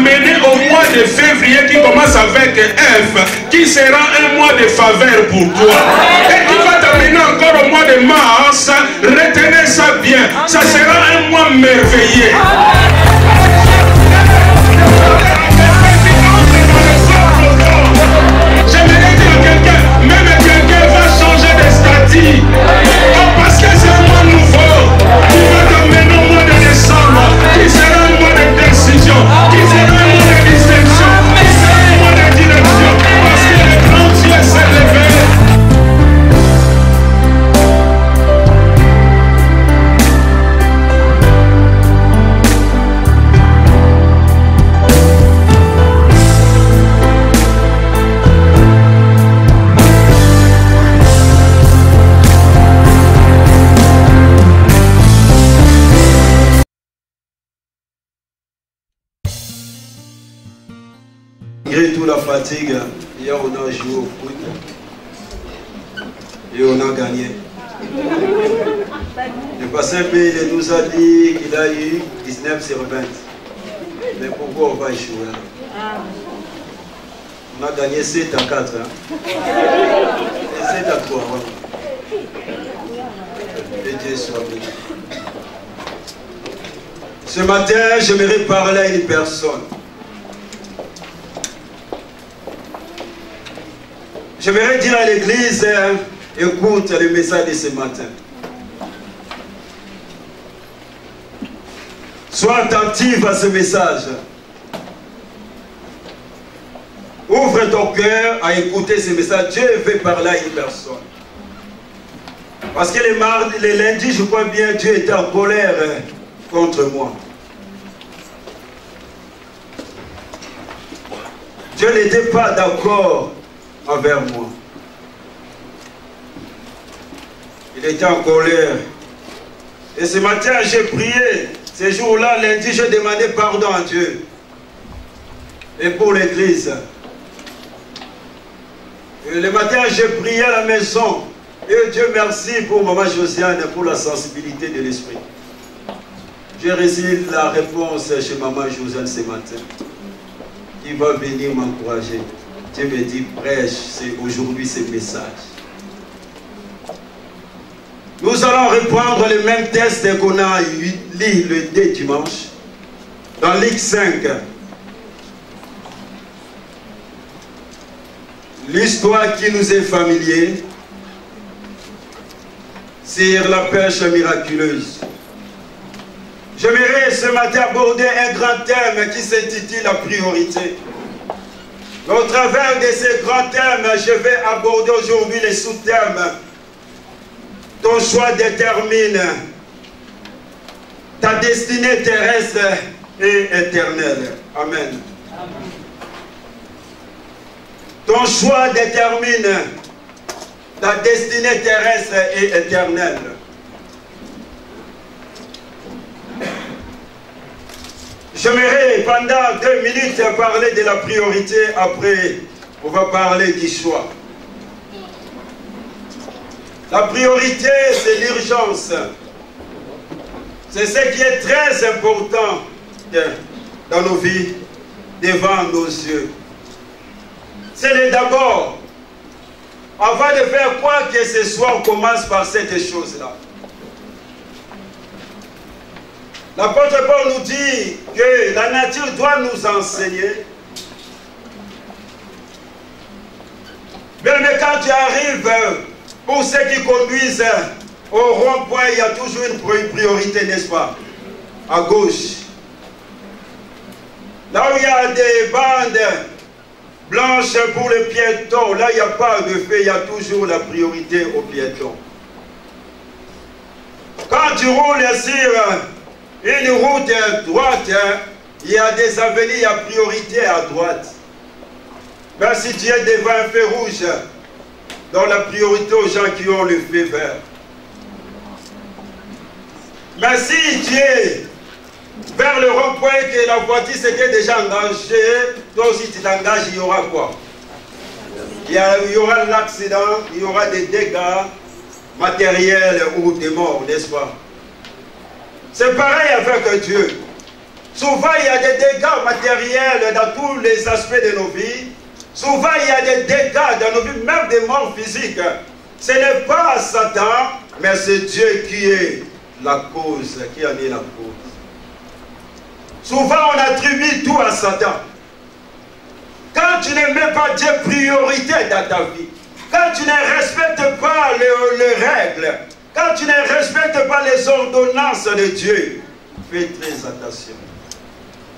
t'amener au mois de février qui commence avec F, qui sera un mois de faveur pour toi. Et qui va t'amener encore au mois de mars. Retenez ça bien. Ça sera un mois merveilleux. J'aimerais dire à quelqu'un, même quelqu'un va changer de statut. Oh, parce que c'est un mois nouveau. Qui va t'amener au mois de décembre. Qui sera un mois de décision. Qui sera un mois de distinction. Qui sera un mois de direction. Parce que le grand Dieu s'est levé. Malgré toute la fatigue, hier on a joué au foot et on a gagné. Le bassin P nous a dit qu'il a eu 19 sur 20. Mais pourquoi on va échouer? On a gagné 7 à 4. Hein? Et 7 à 3. Et Dieu soit béni. Ce matin, j'aimerais parler à une personne. J'aimerais dire à l'église, écoute le message de ce matin. Sois attentif à ce message. Ouvre ton cœur à écouter ce message. Dieu veut parler à une personne. Parce que les lundis, je crois bien, Dieu était en colère contre moi. Dieu n'était pas d'accord envers moi. Il était en colère. Et ce matin, j'ai prié. Ce jour-là, lundi, j'ai demandé pardon à Dieu. Et pour l'église. Le matin, j'ai prié à la maison. Et Dieu merci pour Maman Josiane pour la sensibilité de l'esprit. J'ai reçu la réponse chez Maman Josiane ce matin. Il va venir m'encourager. Dieu me dit, prêche aujourd'hui ce message. Nous allons reprendre le même texte qu'on a lu le 2 dimanche. Dans Luc 5. L'histoire qui nous est familière. Sur la pêche miraculeuse. J'aimerais ce matin aborder un grand thème qui s'intitule la priorité. Au travers de ce grand thème, je vais aborder aujourd'hui les sous-thèmes. Ton choix détermine ta destinée terrestre et éternelle. Amen. Ton choix détermine ta destinée terrestre et éternelle. J'aimerais pendant 2 minutes parler de la priorité, après on va parler du choix. La priorité, c'est l'urgence. C'est ce qui est très important dans nos vies, devant nos yeux. C'est le d'abord. Avant de faire quoi que ce soit, on commence par cette chose-là. L'apôtre Paul nous dit que la nature doit nous enseigner. Mais quand tu arrives, pour ceux qui conduisent au rond-point, il y a toujours une priorité, n'est-ce pas? À gauche. Là où il y a des bandes blanches pour les piétons, là il n'y a pas de feu, il y a toujours la priorité aux piétons. Quand tu roules sur une route droite, il y a des avenues, il y a priorité à droite. Mais si tu es devant un feu rouge, donne la priorité aux gens qui ont le feu vert. Mais si tu es vers le rond-point que la voiture s'était déjà engagée, toi aussi tu t'engages, il y aura quoi? Il y aura l'accident, il y aura des dégâts matériels ou des morts, n'est-ce pas? C'est pareil avec Dieu. Souvent, il y a des dégâts matériels dans tous les aspects de nos vies. Souvent, il y a des dégâts dans nos vies, même des morts physiques. Ce n'est pas Satan, mais c'est Dieu qui est la cause, qui en est la cause. Souvent, on attribue tout à Satan. Quand tu ne mets pas Dieu priorité dans ta vie, quand tu ne respectes pas les règles, quand tu ne respectes pas les ordonnances de Dieu, fais très attention.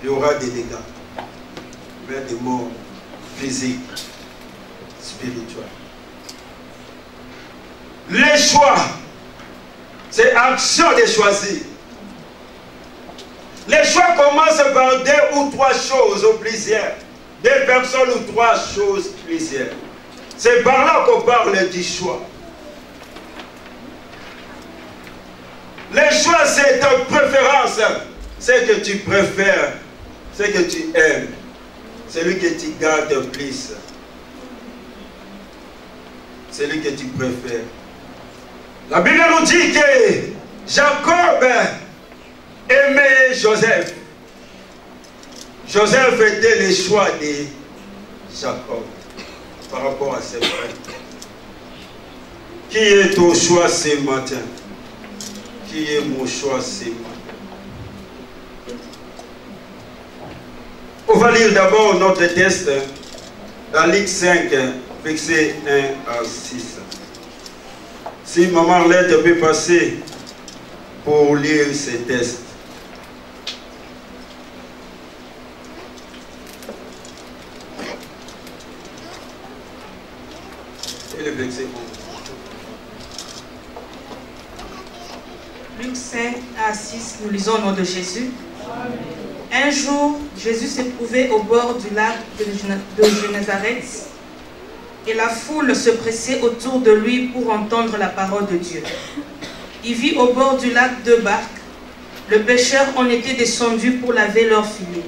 Il y aura des dégâts, mais des morts physiques, spirituels. Les choix, c'est action de choisir. Les choix commencent par 2 ou 3 choses ou plusieurs. 2 personnes ou 3 choses plusieurs. C'est par là qu'on parle du choix. Les choix, c'est ta préférence. C'est que tu préfères, c'est que tu aimes. Celui que tu gardes le plus. Celui que tu préfères. La Bible nous dit que Jacob aimait Joseph. Joseph était le choix de Jacob par rapport à ses frères. Qui est ton choix ce matin? Qui est mon choix ce matin? On va lire d'abord notre texte dans Luc 5, versets 1 à 6. Si Maman Arlette peut passer pour lire ces textes. Et le verset 11. Luc 5 à 6, nous lisons au nom de Jésus. Amen. Un jour, Jésus s'est trouvé au bord du lac de Génézareth et la foule se pressait autour de lui pour entendre la parole de Dieu. Il vit au bord du lac 2 barques. Le pêcheur en était descendu pour laver leurs filets.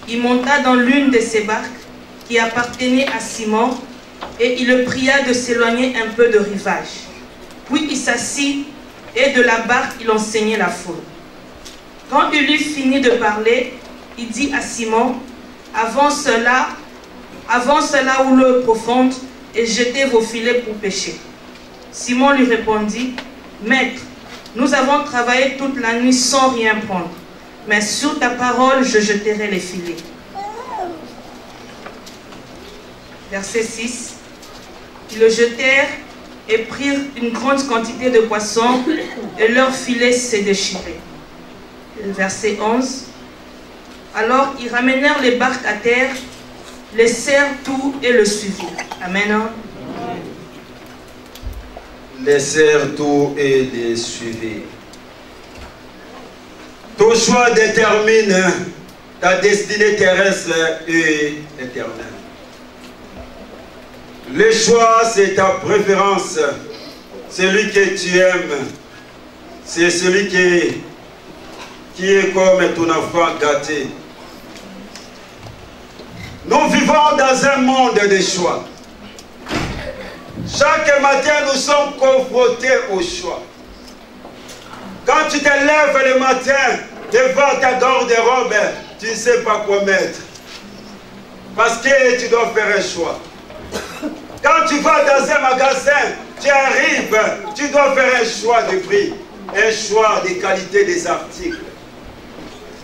Il monta dans l'une de ces barques qui appartenait à Simon et il le pria de s'éloigner un peu du rivage. Puis il s'assit et de la barque il enseignait la foule. Quand il eut fini de parler, il dit à Simon, avance là où l'eau est profonde et jetez vos filets pour pêcher. Simon lui répondit, Maître, nous avons travaillé toute la nuit sans rien prendre, mais sur ta parole je jeterai les filets. Verset 6. Ils le jetèrent et prirent une grande quantité de poissons et leur filet s'est déchiré. Verset 11. Alors ils ramenèrent les barques à terre, laissèrent tout et le suivirent. Amen. Laissèrent tout et les suivirent. Ton choix détermine ta destinée terrestre et éternelle. Le choix, c'est ta préférence. Celui que tu aimes, c'est celui qui est comme ton enfant gâté. Nous vivons dans un monde de choix. Chaque matin, nous sommes confrontés au choix. Quand tu te lèves le matin devant ta garde-robe, tu ne sais pas quoi mettre. Parce que tu dois faire un choix. Quand tu vas dans un magasin, tu arrives, tu dois faire un choix de prix, un choix de qualité des articles.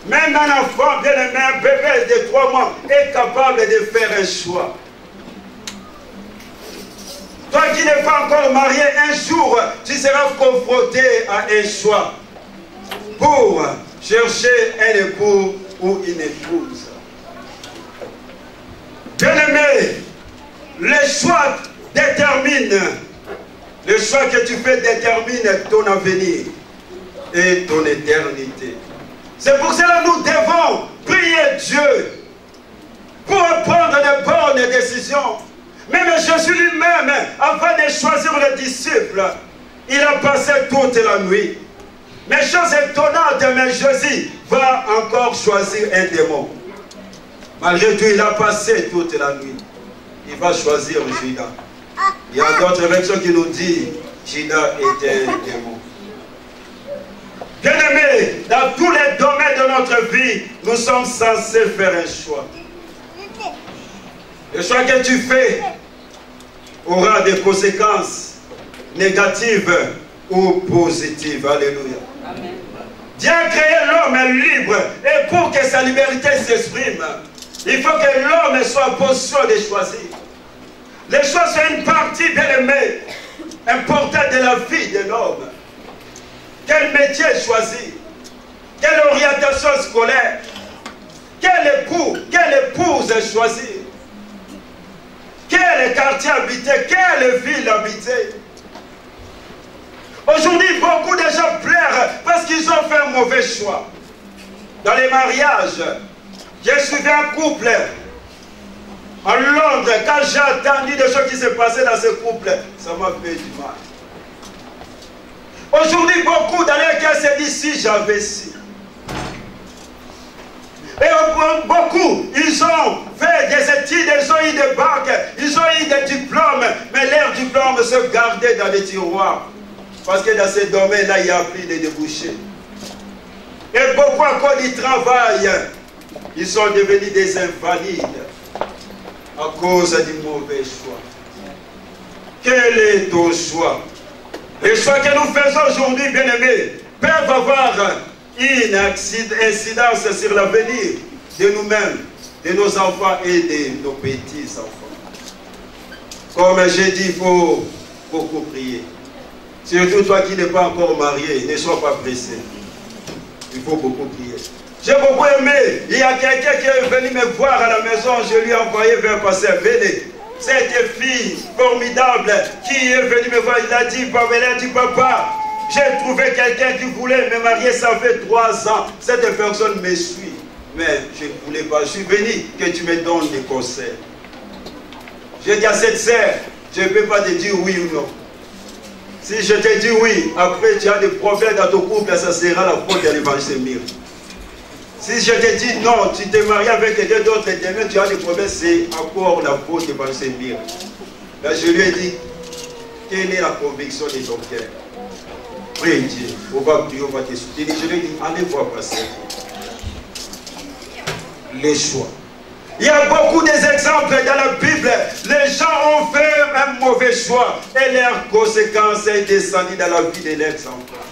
Même un enfant bien-aimé, un bébé de 3 mois est capable de faire un choix. Toi qui n'es pas encore marié, un jour, tu seras confronté à un choix pour chercher un époux ou une épouse. Bien-aimé, le choix détermine, le choix que tu fais détermine ton avenir et ton éternité. C'est pour cela que nous devons prier Dieu pour prendre de bonnes décisions. Même Jésus lui-même, avant de choisir les disciples, il a passé toute la nuit. Mais chose étonnante, mais Jésus va encore choisir un démon. Malgré tout, il a passé toute la nuit. Il va choisir Judas. Il y a d'autres versions qui nous disent Judas était un démon. Bien-aimés, dans tous les domaines de notre vie, nous sommes censés faire un choix. Le choix que tu fais aura des conséquences négatives ou positives. Alléluia. Amen. Dieu a créé l'homme libre et pour que sa liberté s'exprime, il faut que l'homme soit en position de choisir. Les choix sont une partie bien aimée, importante de la vie de l'homme. Quel métier choisir? Quelle orientation scolaire? Quel époux, quelle épouse choisir? Quel quartier habiter? Quelle ville habiter? Aujourd'hui, beaucoup de gens pleurent parce qu'ils ont fait un mauvais choix. Dans les mariages, j'ai suivi un couple en Londres. Quand j'ai entendu des choses qui se passaient dans ce couple, ça m'a fait du mal. Aujourd'hui, beaucoup dans les cas se disent si j'avais si. Et beaucoup, ils ont fait des études, ils ont eu des bacs, ils ont eu des diplômes, mais leurs diplômes se gardaient dans des tiroirs. Parce que dans ce domaine-là, il n'y a plus de débouchés. Et beaucoup à cause du travail, ils sont devenus des invalides à cause du mauvais choix. Quel est ton choix? Les choix que nous faisons aujourd'hui, bien-aimés, peuvent avoir une incidence sur l'avenir de nous-mêmes, de nos enfants et de nos petits-enfants. Comme j'ai dit, il faut beaucoup prier. Surtout toi qui n'es pas encore marié, ne sois pas pressé. Il faut beaucoup prier. J'ai beaucoup aimé. Il y a quelqu'un qui est venu me voir à la maison. Je lui ai envoyé vers le pasteur. Venez. Cette fille formidable qui est venue me voir. Il a dit, papa, j'ai trouvé quelqu'un qui voulait me marier. Ça fait 3 ans. Cette personne me suit. Mais je ne voulais pas. Je suis venu que tu me donnes des conseils. J'ai dit à cette sœur, je ne peux pas te dire oui ou non. Si je te dis oui, après tu as des problèmes dans ton couple, ça sera la faute de l'évangile. Si je te dis non, tu t'es marié avec quelqu'un d'autre et demain tu as des problèmes, c'est encore la faute de l'évangile. Là je lui ai dit, quelle est la conviction de ton cœur? Prie Dieu, on va prier, on va te soutenir. Je lui ai dit, allez voir passer. Les choix. Il y a beaucoup d'exemples dans la Bible. Les gens ont fait un mauvais choix et leurs conséquences sont descendues dans la vie de leurs enfants.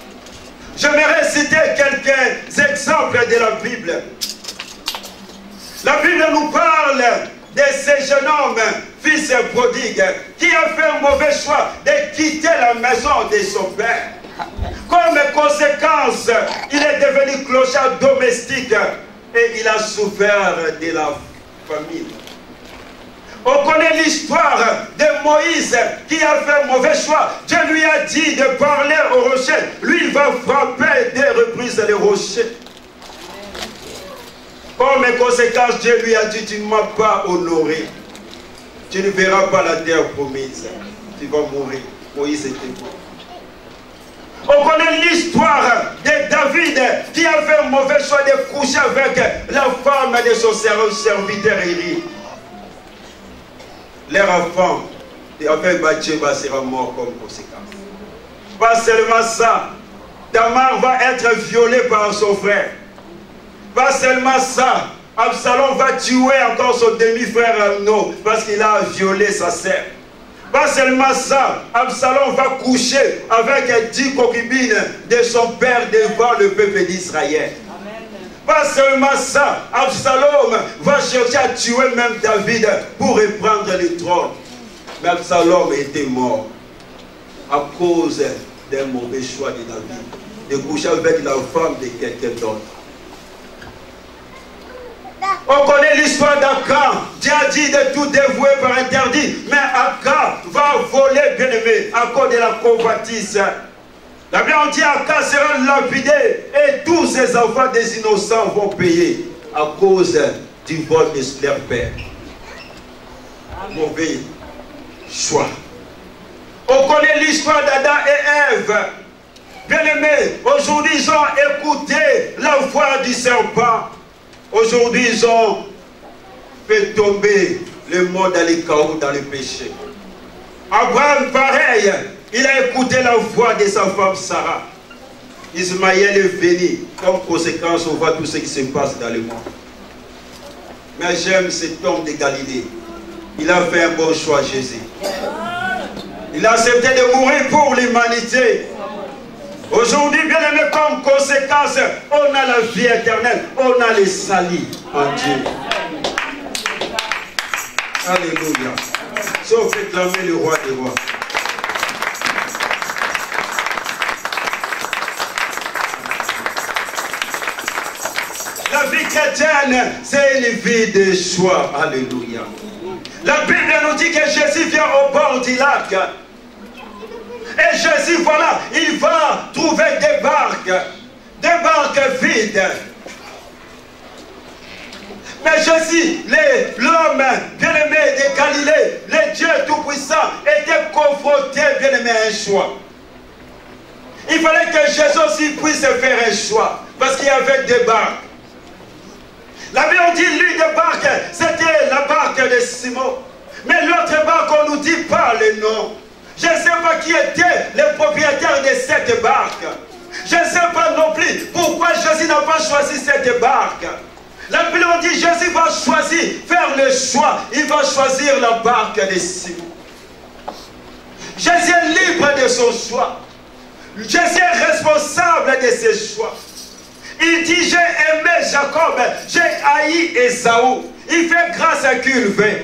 J'aimerais citer quelques exemples de la Bible. La Bible nous parle de ce jeune homme, fils prodigue, qui a fait un mauvais choix de quitter la maison de son père. Comme conséquence, il est devenu clochard domestique et il a souffert de la famille. On connaît l'histoire de Moïse qui a fait un mauvais choix. Dieu lui a dit de parler au rocher. Lui, il va frapper des reprises les rochers. Comme conséquence, Dieu lui a dit, tu ne m'as pas honoré. Tu ne verras pas la terre promise. Tu vas mourir. Moïse était mort. On connaît l'histoire de David qui a fait un mauvais choix de coucher avec la femme de son serviteur Élie. Leur enfant, avec Bathsheba, sera mort comme conséquence. Pas seulement ça, Tamar va être violée par son frère. Pas seulement ça, Absalom va tuer encore son demi-frère Amnon parce qu'il a violé sa sœur. Pas seulement ça, Absalom va coucher avec 10 concubines de son père devant le peuple d'Israël. Pas seulement ça, Absalom va chercher à tuer même David pour reprendre le trône. Mais Absalom était mort à cause d'un mauvais choix de David, de coucher avec la femme de quelqu'un d'autre. On connaît l'histoire d'Akan. Dieu a dit de tout dévouer par interdit. Mais Akan va voler, bien-aimé, à cause de la convoitise. La Bible dit Akan sera lapidé et tous ses enfants des innocents vont payer à cause du vol de leur père. Mauvais choix. On connaît l'histoire d'Adam et Ève. Bien-aimé, aujourd'hui ils ont écouté la voix du serpent. Aujourd'hui, ils ont fait tomber le monde dans les chaos, dans le péché. Abraham, pareil, il a écouté la voix de sa femme Sarah. Ismaël est venu. Comme conséquence, on voit tout ce qui se passe dans le monde. Mais j'aime cet homme de Galilée. Il a fait un bon choix, Jésus. Il a accepté de mourir pour l'humanité. Aujourd'hui, bien aimé, comme conséquence, on a la vie éternelle. On a les salis en Dieu. Alléluia. Sauf réclamer le roi des rois. La vie chrétienne, c'est une vie de choix. Alléluia. La Bible nous dit que Jésus vient au bord du lac. Et Jésus, voilà, il va trouver des barques vides. Mais Jésus, l'homme bien-aimé de Galilée, le Dieu Tout-Puissant, était confronté, bien-aimé, à un choix. Il fallait que Jésus aussi puisse faire un choix, parce qu'il y avait des barques. La Bible dit l'une des barques, c'était la barque de Simon. Mais l'autre barque, on ne nous dit pas le nom. Je ne sais pas qui était le propriétaire de cette barque. Je ne sais pas non plus pourquoi Jésus n'a pas choisi cette barque. La Bible dit Jésus va choisir, faire le choix. Il va choisir la barque de Simon. Jésus est libre de son choix. Jésus est responsable de ses choix. Il dit, j'ai aimé Jacob, j'ai haï Ésaü. Il fait grâce à qui il veut.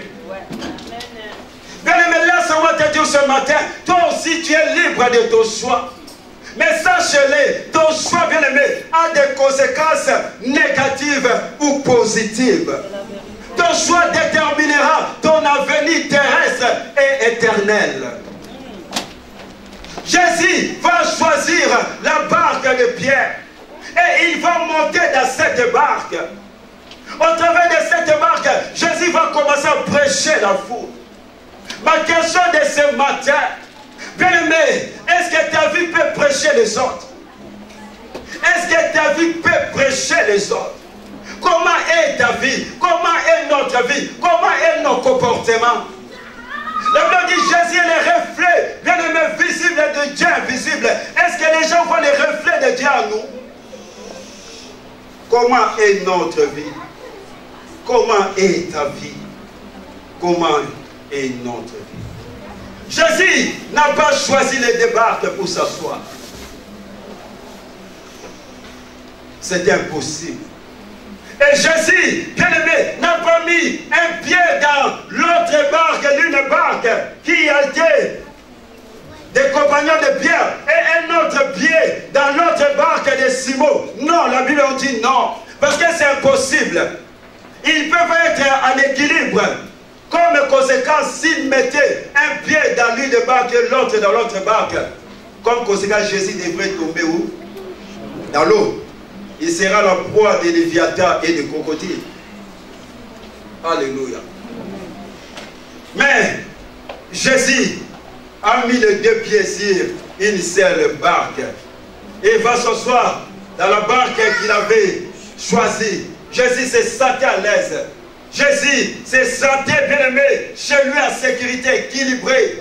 Bien-aimé, laisse-moi te dire ce matin, toi aussi tu es libre de ton choix. Mais sache-le, ton choix, bien-aimé, a des conséquences négatives ou positives. Ton choix déterminera ton avenir terrestre et éternel. Jésus va choisir la barque de Pierre. Et il va monter dans cette barque. Au travers de cette barque, Jésus va commencer à prêcher la foule. Ma question de ce matin, bien-aimé, est-ce que ta vie peut prêcher les autres? Est-ce que ta vie peut prêcher les autres? Comment est ta vie? Comment est notre vie? Comment est nos comportements? La Bible dit Jésus est le reflet, bien-aimé, visible de Dieu invisible. Est-ce que les gens voient les reflets de Dieu en nous? Comment est notre vie? Comment est ta vie? Comment est notre vie? Jésus n'a pas choisi les débarques pour s'asseoir. C'est impossible. Et Jésus, bien-aimé, n'a pas mis un pied dans l'autre barque, l'une barque qui a été des compagnons de Pierre et un autre pied dans l'autre barque de Simon. Non, la Bible dit non, parce que c'est impossible. Ils peuvent être en équilibre. Comme conséquence, s'ils mettaient un pied dans l'une barque et l'autre dans l'autre barque, comme conséquence, Jésus devrait tomber où? Dans l'eau. Il sera la proie des léviathans et des crocodiles. Alléluia. Mais Jésus a mis les deux pieds sur une seule barque. Et va s'asseoir dans la barque qu'il avait choisie. Jésus s'est senti à l'aise. Jésus s'est senti bien-aimé, chez lui en sécurité, équilibré.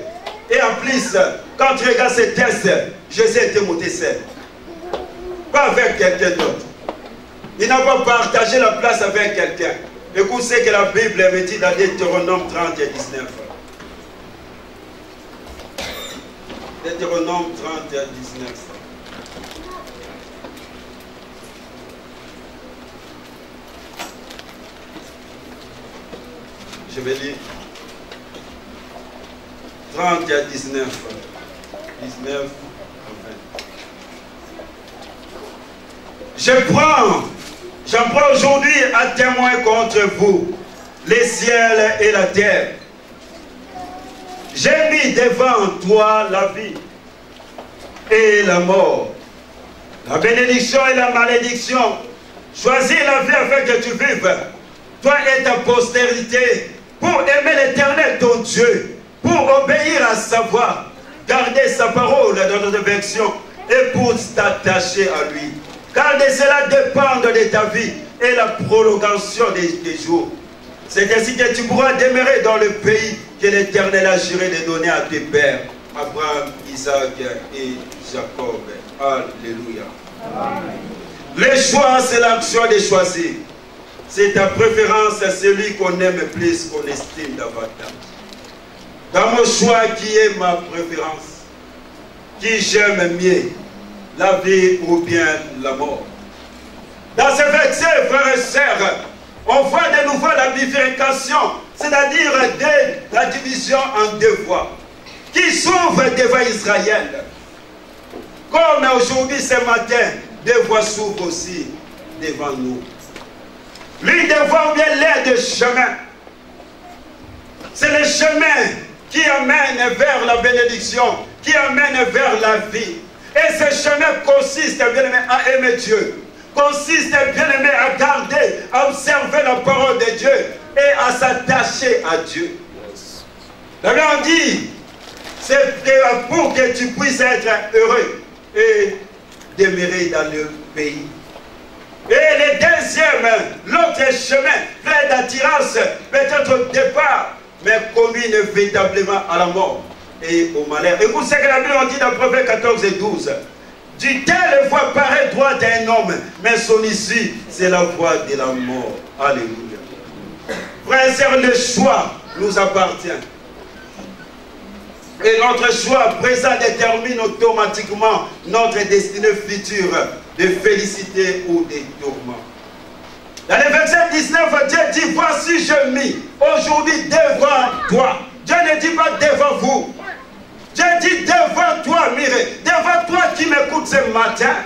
Et en plus, quand tu regardes ces tests, Jésus était monté seul. Pas avec quelqu'un d'autre. Il n'a pas partagé la place avec quelqu'un. Écoute ce que la Bible me dit dans Deutéronome 30 et 19. Deutéronome 30 et 19. Je vais lire 30 et 19. 19 J'en prends aujourd'hui à témoin contre vous, les ciels et la terre. J'ai mis devant toi la vie et la mort, la bénédiction et la malédiction. Choisis la vie afin que tu vives, toi et ta postérité, pour aimer l'Éternel ton Dieu, pour obéir à sa voix, garder sa parole dans notre affection et pour t'attacher à lui. Car de cela dépend de ta vie et la prolongation des jours. C'est ainsi que tu pourras demeurer dans le pays que l'Éternel a juré de donner à tes pères, Abraham, Isaac et Jacob. Alléluia. Le choix, c'est l'action de choisir. C'est ta préférence, c'est celui qu'on aime plus, qu'on estime davantage. Dans mon choix, qui est ma préférence? Qui j'aime mieux? La vie ou bien la mort? Dans ce verset, frères et sœurs, on voit de nouveau la bifurcation, c'est-à-dire la division en deux voies, qui s'ouvre devant Israël. Comme aujourd'hui, ce matin, deux voies s'ouvrent aussi devant nous. Lui devant bien l'air de chemin. C'est le chemin qui amène vers la bénédiction, qui amène vers la vie. Et ce chemin consiste, bien aimé, à aimer Dieu. Consiste, bien aimé, à garder, à observer la parole de Dieu et à s'attacher à Dieu. La Bible dit, c'est pour que tu puisses être heureux et demeurer dans le pays. Et le deuxième, l'autre chemin, plein d'attirance, peut-être au départ, mais conduit inévitablement à la mort et au malheur. Écoute ce que la Bible dit dans Proverbe 14 et 12. Du telle voie paraît droite à un homme, mais son issue, c'est la voie de la mort. Alléluia. Frères et sœurs, le choix nous appartient. Et notre choix présent détermine automatiquement notre destinée future de félicité ou de tourment. Dans le verset 19, Dieu dit, voici je mis aujourd'hui devant toi. Dieu ne dit pas devant vous. Dieu dit devant toi, Mireille, devant toi qui m'écoutes ce matin.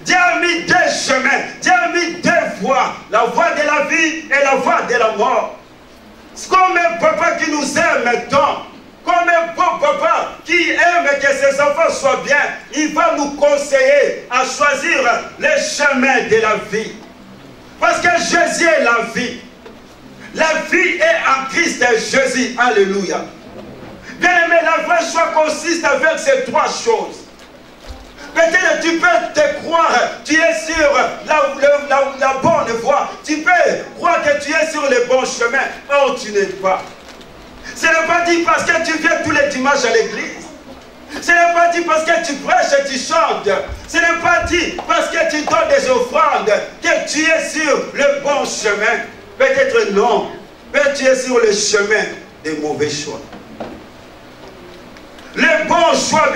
Dieu a mis deux chemins, Dieu a mis deux voies, la voie de la vie et la voie de la mort. C'est comme un papa qui nous aime tant, comme un bon papa qui aime que ses enfants soient bien, il va nous conseiller à choisir le chemin de la vie. Parce que Jésus est la vie. La vie est en Christ Jésus. Alléluia. Bien aimé, la vraie choix consiste à faire ces trois choses. Peut-être tu peux te croire, tu es sur la bonne voie. Tu peux croire que tu es sur le bon chemin. Or, tu n'es pas. Ce n'est pas dit parce que tu viens tous les dimanches à l'église. Ce n'est pas dit parce que tu prêches et tu chantes. Ce n'est pas dit parce que tu donnes des offrandes que tu es sur le bon chemin. Peut-être non. Mais tu es sur le chemin des mauvais choix. Le bon choix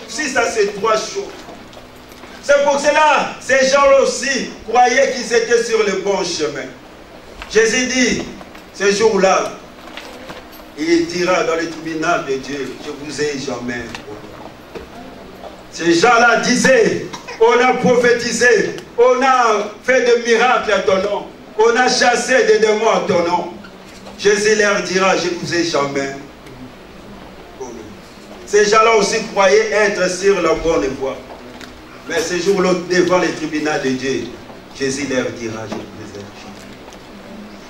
consiste à ces trois choses. C'est pour cela que ces gens-là aussi croyaient qu'ils étaient sur le bon chemin. Jésus dit, ce jour-là, il dira dans le tribunal de Dieu, je vous ai jamais. Ces gens-là disaient, on a prophétisé, on a fait des miracles à ton nom, on a chassé des démons à ton nom. Jésus leur dira, je vous ai jamais. Ces gens-là aussi croyaient être sur la bonne voie. Mais ce jour-là, devant le tribunal de Dieu, Jésus leur dira, je vous ai jamais.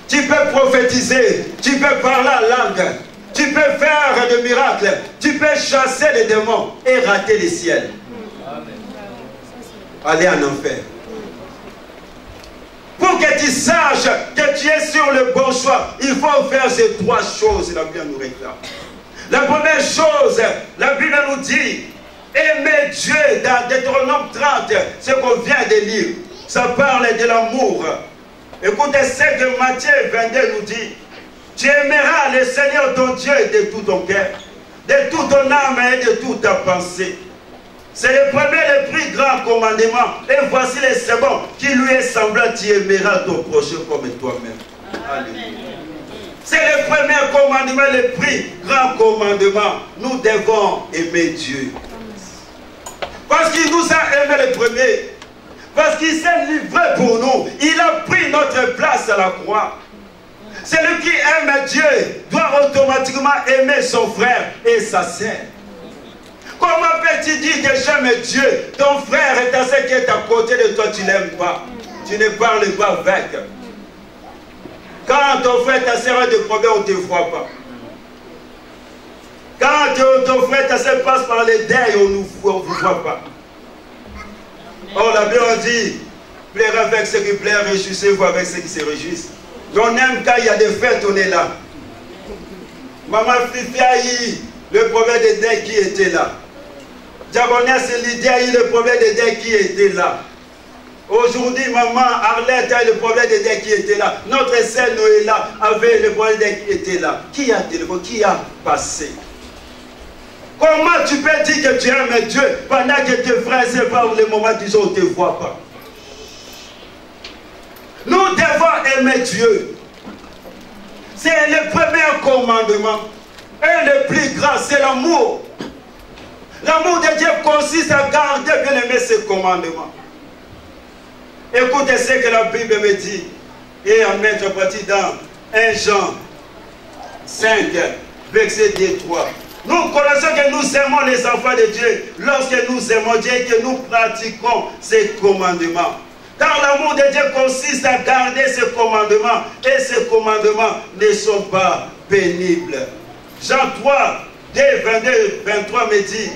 Tu peux prophétiser, tu peux parler en langue, tu peux faire des miracles, tu peux chasser les démons et rater le ciel. Aller en enfer. Pour que tu saches que tu es sur le bon choix, il faut faire ces trois choses, la Bible nous réclame. La première chose, la Bible nous dit, aimer Dieu dans Deutéronome 30, ce qu'on vient de lire. Ça parle de l'amour. Écoutez ce que Matthieu 22 nous dit. Tu aimeras le Seigneur ton Dieu de tout ton cœur, de toute ton âme et de toute ta pensée. C'est le premier, le plus grand commandement. Et voici le second qui lui est semblable, tu aimeras ton prochain comme toi-même. Alléluia. C'est le premier commandement, le plus grand commandement. Nous devons aimer Dieu. Parce qu'il nous a aimé le premier. Parce qu'il s'est livré pour nous. Il a pris notre place à la croix. Celui qui aime Dieu doit automatiquement aimer son frère et sa sœur. Comment peux-tu dire que j'aime Dieu? Ton frère et ta sœur qui est à côté de toi, tu ne l'aimes pas. Tu ne parles pas avec. Quand ton frère et ta sœur ont des problèmes, on ne te voit pas. Quand ton frère et ta sœur passent par les deuils, on ne vous voit pas. Or, la Bible dit, plaire avec ceux qui plairent, réjouissez-vous avec ceux qui se réjouissent. Mais on aime quand il y a des fêtes, on est là. Maman Fifi a eu le problème des deuils qui était là. Diagonesse Lydia a eu le problème de dette qui était là. Aujourd'hui, maman Arlette a eu le problème de dette qui était là. Notre sœur Noëlla avait le problème de dette qui était là. Qui a téléphoné? Qui a passé? Comment tu peux dire que tu aimes Dieu pendant que tes frères et sœurs par le moment où on ne te voit pas? Nous devons aimer Dieu. C'est le premier commandement. Et le plus grand, c'est l'amour. L'amour de Dieu consiste à garder bien aimer ses commandements. Écoutez ce que la Bible me dit. Et en mettre partie dans 1 Jean 5, verset 3. Nous connaissons que nous aimons les enfants de Dieu lorsque nous aimons Dieu et que nous pratiquons ses commandements. Car l'amour de Dieu consiste à garder ses commandements et ces commandements ne sont pas pénibles. Jean 3, 22, 23 me dit,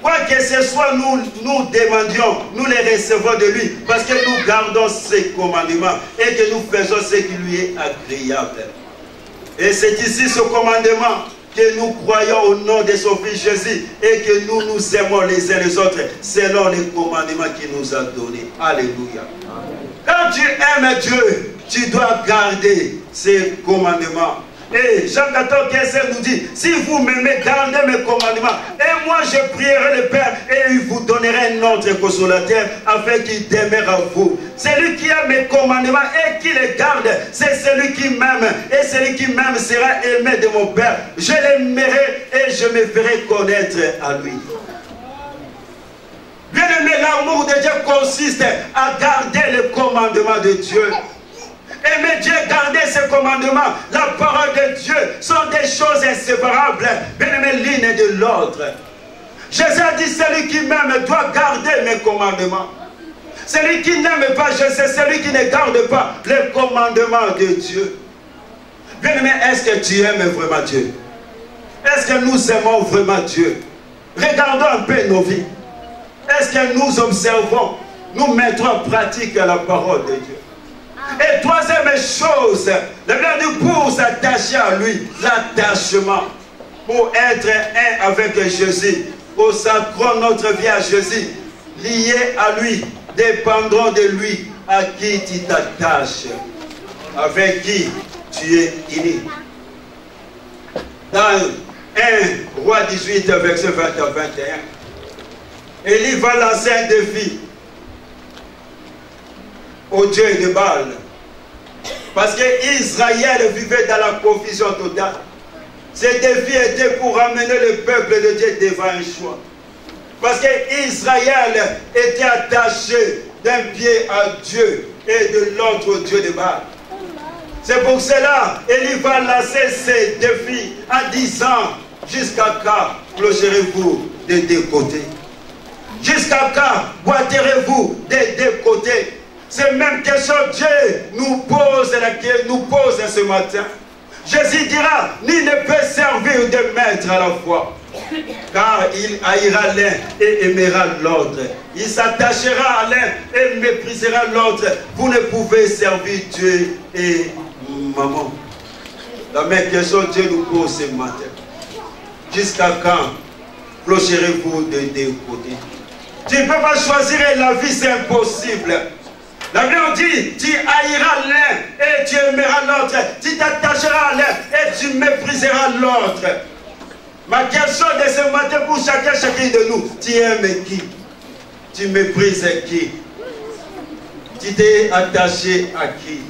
quoi que ce soit nous demandions, nous les recevons de lui parce que nous gardons ses commandements et que nous faisons ce qui lui est agréable. Et c'est ici ce commandement que nous croyons au nom de son Fils Jésus et que nous nous aimons les uns les autres selon les commandements qu'il nous a donnés. Alléluia. Quand tu aimes Dieu, tu dois garder ses commandements. Et Jean 14, 15 nous dit, si vous m'aimez, gardez mes commandements. Et moi je prierai le Père et il vous donnerai un autre consolateur afin qu'il demeure à vous. Celui qui a mes commandements et qui les garde, c'est celui qui m'aime. Et celui qui m'aime sera aimé de mon Père. Je l'aimerai et je me ferai connaître à lui. Bien aimé, l'amour de Dieu consiste à garder le commandement de Dieu. Aimer Dieu, garder ses commandements, la parole de Dieu sont des choses inséparables, bien aimé, l'une de l'autre. Jésus a dit, celui qui m'aime doit garder mes commandements. Celui qui n'aime pas, c'est celui qui ne garde pas les commandements de Dieu. Bien aimé, est-ce que tu aimes vraiment Dieu? Est-ce que nous aimons vraiment Dieu? Regardons un peu nos vies. Est-ce que nous observons, nous mettons en pratique la parole de Dieu? Et troisième chose, le bien du pour s'attacher à lui, l'attachement, pour être un avec Jésus, consacrons notre vie à Jésus, lié à lui, dépendant de lui, à qui tu t'attaches, avec qui tu es uni. Dans 1 Roi 18, verset 20 à 21, Élie va lancer un défi au Dieu de Baal. Parce que Israël vivait dans la confusion totale. Ce défi était pour ramener le peuple de Dieu devant un choix. Parce que Israël était attaché d'un pied à Dieu et de l'autre au Dieu de Baal. C'est pour cela qu'il va lancer ce défi en disant, jusqu'à quand clocherez-vous des deux côtés? Jusqu'à quand boiterez-vous des deux côtés? C'est même question Dieu nous pose ce matin. Jésus dira, nul ne peut servir de maître à la fois. Car il haïra l'un et aimera l'autre. Il s'attachera à l'un et méprisera l'autre. Vous ne pouvez servir Dieu et maman. La même question Dieu nous pose ce matin. Jusqu'à quand clocherez-vous de deux côtés? Tu ne peux pas choisir la vie, c'est impossible. La Bible dit, tu haïras l'un et tu aimeras l'autre. Tu t'attacheras à l'un et tu mépriseras l'autre. Ma question de ce matin pour chacun de nous, tu aimes qui? Tu méprises qui? Tu t'es attaché à qui?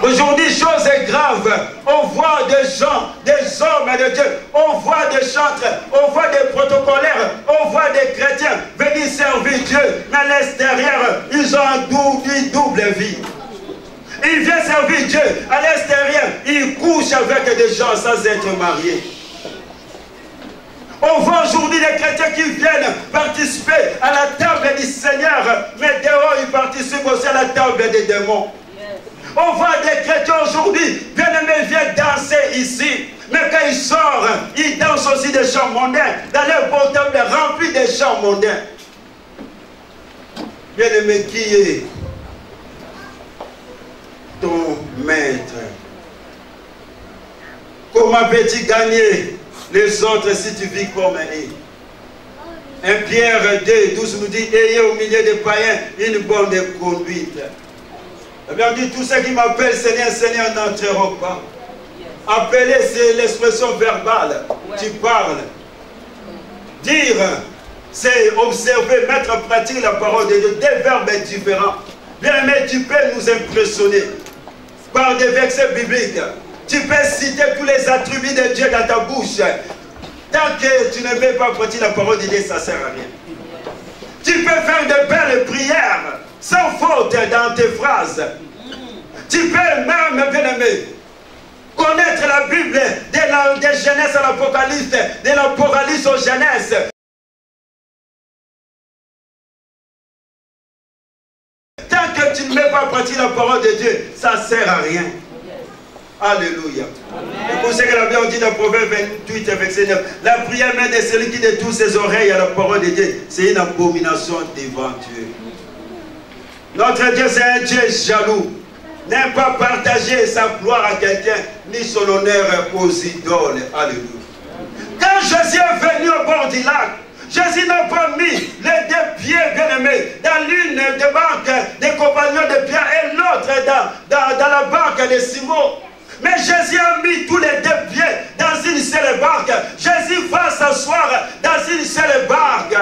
Aujourd'hui, chose est grave. On voit des gens, des hommes de Dieu, on voit des chantres, on voit des protocolaires, on voit des chrétiens venir servir Dieu. Mais à l'extérieur, ils ont une double vie. Ils viennent servir Dieu. À l'extérieur, ils couchent avec des gens sans être mariés. On voit aujourd'hui des chrétiens qui viennent participer à la table du Seigneur, mais dehors, ils participent aussi à la table des démons. On voit des chrétiens aujourd'hui, bien aimés, viennent danser ici. Mais quand ils sortent, ils dansent aussi des chants mondains. Dans leur portable rempli de chants mondains. Bien aimé, qui est ton maître? Comment peux-tu gagner les autres si tu vis comme eux? 1 Pierre 2, 12 nous dit, ayez au milieu des païens une bonne conduite. Eh bien, on dit, tous ceux qui m'appellent Seigneur, Seigneur n'entreront pas. Appeler, c'est l'expression verbale. Tu parles. Dire, c'est observer, mettre en pratique la parole de Dieu. Des verbes différents. Bien aimé, tu peux nous impressionner par des versets bibliques. Tu peux citer tous les attributs de Dieu dans ta bouche. Tant que tu ne mets pas en pratique la parole de Dieu, ça ne sert à rien. Tu peux faire de belles prières sans faute dans tes phrases. Tu peux même, bien aimé, connaître la Bible de Genèse à l'Apocalypse, de l'Apocalypse aux Genèse. Tant que tu ne mets pas en pratique la parole de Dieu, ça ne sert à rien. Alléluia. Et pour ce que la Bible dit dans Proverbe 28, verset 9, la prière même de celui qui détourne ses oreilles à la parole de Dieu, c'est une abomination devant Dieu. Notre Dieu, c'est un Dieu jaloux. N'aime pas partager sa gloire à quelqu'un, ni son honneur aux idoles. Alléluia. Quand Jésus est venu au bord du lac, Jésus n'a pas mis les deux pieds bien-aimés dans l'une des barques des compagnons de Pierre et l'autre dans la barque de Simon. Mais Jésus a mis tous les deux pieds dans une seule barque. Jésus va s'asseoir dans une seule barque.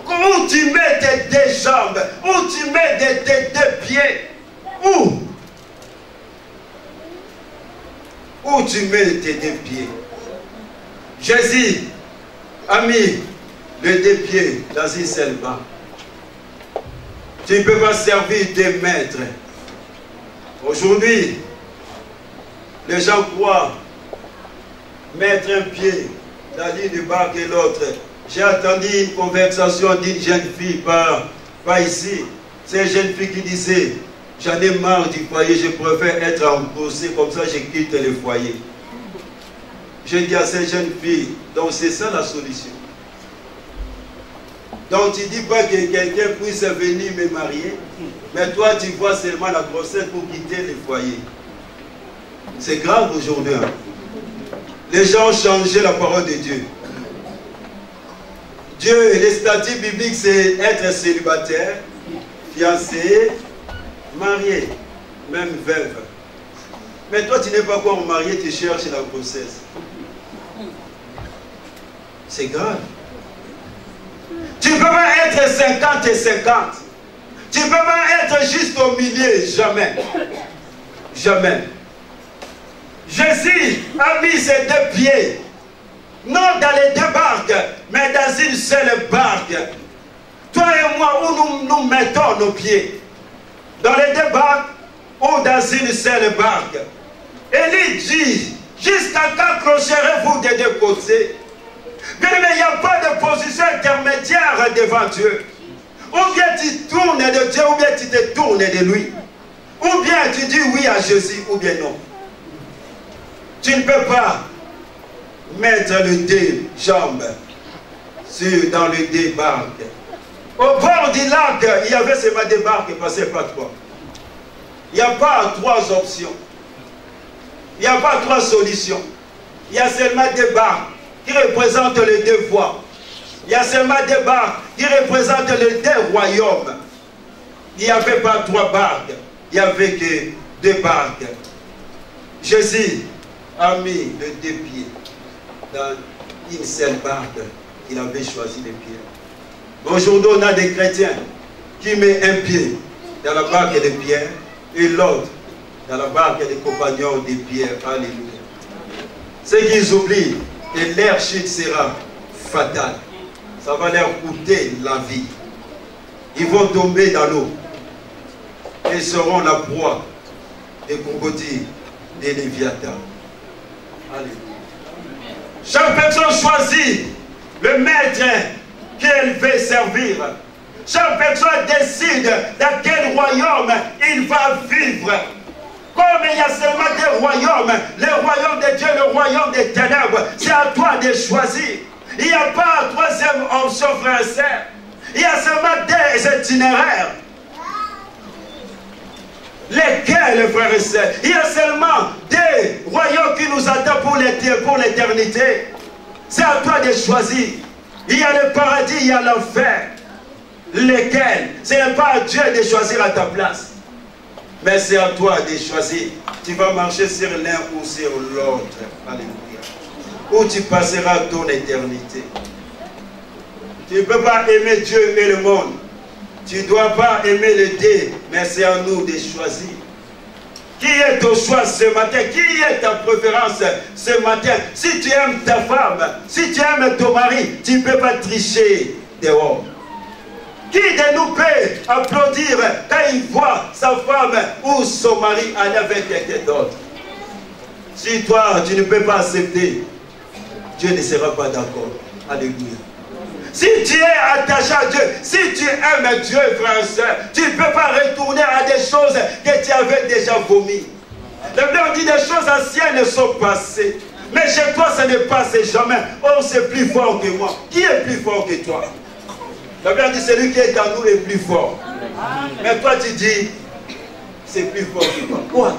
Où tu mets tes deux jambes? Où tu mets tes deux pieds? Où tu mets tes deux pieds? Jésus a mis les deux pieds dans une seule barque. Tu ne peux pas servir des maîtres. Aujourd'hui, les gens croient mettre un pied dans l'une barque et l'autre. J'ai entendu une conversation d'une jeune fille par ici. C'est une jeune fille qui disait, j'en ai marre du foyer, je préfère être embauché, comme ça je quitte le foyer. Je dis à cette jeune fille, donc c'est ça la solution. Donc tu ne dis pas que quelqu'un puisse venir me marier, mais toi tu vois seulement la grossesse pour quitter le foyer. C'est grave aujourd'hui. Hein? Les gens ont changé la parole de Dieu. Dieu, les statuts bibliques, c'est être célibataire, fiancé, marié, même veuve. Mais toi, tu n'es pas encore marié, tu cherches la grossesse. C'est grave. Tu ne peux pas être 50 et 50. Tu ne peux pas être juste au milieu, jamais. Jamais. Jésus a mis ses deux pieds, non dans les deux barques, mais dans une seule barque. Toi et moi, où nous mettons nos pieds? Dans les deux barques ou dans une seule barque? Élie dit, jusqu'à quand clocherez-vous des deux côtés? Mais il n'y a pas de position intermédiaire devant Dieu. Ou bien tu tournes de Dieu, ou bien tu te tournes de lui. Ou bien tu dis oui à Jésus, ou bien non. Tu ne peux pas mettre les deux jambes dans les deux barques. Au bord du lac, il y avait seulement des barques qui ne passaient pas trois. Il n'y a pas trois options. Il n'y a pas trois solutions. Il y a seulement des barques qui représentent les deux voies. Il y a seulement des barques qui représentent les deux royaumes. Il n'y avait pas trois barques. Il n'y avait que deux barques. Jésus a mis les deux pieds dans une seule barque. Il avait choisi les pieds. Aujourd'hui, on a des chrétiens qui mettent un pied dans la barque de Pierre et l'autre dans la barque des compagnons de Pierre. Alléluia. Ce qu'ils oublient, et leur chute sera fatale. Ça va leur coûter la vie. Ils vont tomber dans l'eau et seront la proie des crocodiles, des léviathans. Alléluia. Chaque personne choisit le maître qu'elle veut servir. Chaque personne décide dans quel royaume il va vivre. Comme il y a seulement deux royaumes, le royaume de Dieu, le royaume des ténèbres, c'est à toi de choisir. Il n'y a pas de troisième option, frère et sœur. Il y a seulement deux itinéraires. Lesquels, frère et sœur? Il y a seulement deux royaumes qui nous attendent pour l'éternité. C'est à toi de choisir. Il y a le paradis, il y a l'enfer. Lesquels? Ce n'est pas à Dieu de choisir à ta place. Mais c'est à toi de choisir. Tu vas marcher sur l'un ou sur l'autre. Alléluia. Où tu passeras ton éternité. Tu ne peux pas aimer Dieu et le monde. Tu ne dois pas aimer les deux. Mais c'est à nous de choisir. Qui est ton choix ce matin? Qui est ta préférence ce matin? Si tu aimes ta femme, si tu aimes ton mari, tu ne peux pas tricher dehors. Qui de nous peut applaudir quand il voit sa femme ou son mari aller avec quelqu'un d'autre? Si toi, tu ne peux pas accepter, Dieu ne sera pas d'accord. Alléluia. Si tu es attaché à Dieu, si tu aimes Dieu, frère et soeur, tu ne peux pas retourner à des choses que tu avais déjà vomi. La Bible dit des choses anciennes sont passées. Mais chez toi, ça ne passe jamais. Oh, c'est plus fort que moi. Qui est plus fort que toi? La Bible dit celui qui est en nous est plus fort. Mais toi, tu dis, c'est plus fort que toi. Quoi?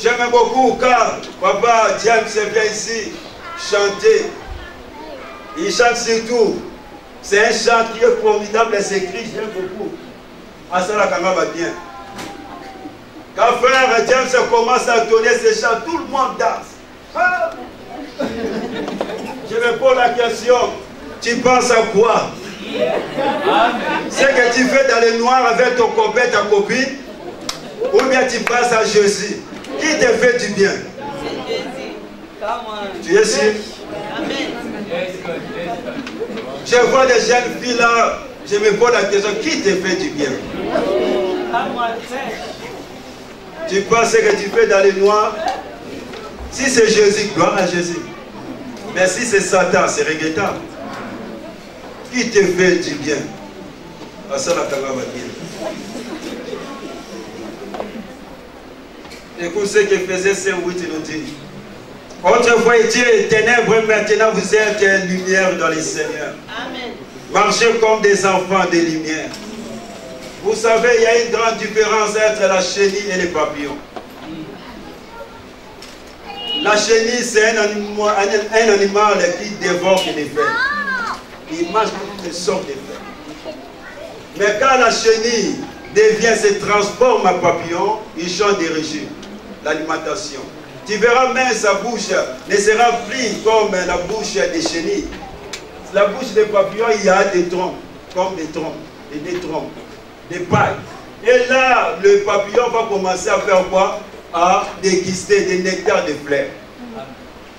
J'aime beaucoup quand Papa James vient ici chanter. Il chante surtout. C'est un chant qui est formidable et s'écrit, j'aime beaucoup. Asala Kanga va bien. Quand frère James commence à donner ses chants, tout le monde danse. Ah. Je me pose la question, tu penses à quoi? Ce que tu fais dans le noir avec ton copain, ta copine, ou bien tu penses à Jésus? Qui te fait du bien? Tu es sûr? Je vois des jeunes filles là, je me pose la question, qui te fait du bien? Tu penses que tu fais dans le noir? Si c'est Jésus, gloire à Jésus. Mais si c'est Satan, c'est regrettable. Qui te fait du bien? Écoute ce que faisait Saint-Whit, il nous dit. Autrefois étiez ténèbres, maintenant vous êtes lumière dans les Seigneurs. Amen. Marchez comme des enfants de lumière. Vous savez, il y a une grande différence entre la chenille et les papillons. La chenille, c'est un animal qui dévore les feuilles. Il mange toutes sortes de feuilles. Mais quand la chenille se transforme en papillon, il change de régime, l'alimentation. Tu verras même sa bouche ne sera plus comme la bouche des chenilles. La bouche des papillons, il y a des troncs, comme des troncs, et des troncs, des pailles. Et là, le papillon va commencer à faire quoi? À déguster des nectars de fleurs.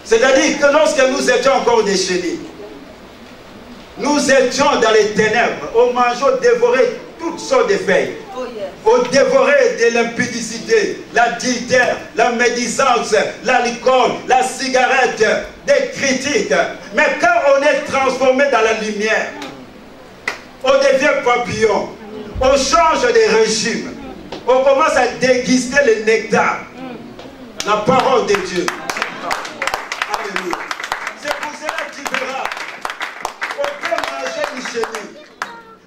C'est-à-dire que lorsque nous étions encore des chenilles, nous étions dans les ténèbres, on mangeait, on dévorait toutes sortes de feuilles. On dévorait de l'impudicité, l'adultère, la médisance, l'alcool, la cigarette, des critiques. Mais quand on est transformé dans la lumière, on devient papillon, on change de régime, on commence à déguster le nectar, la parole de Dieu. Alléluia. C'est pour cela que tu verras, on peut manger une chenille,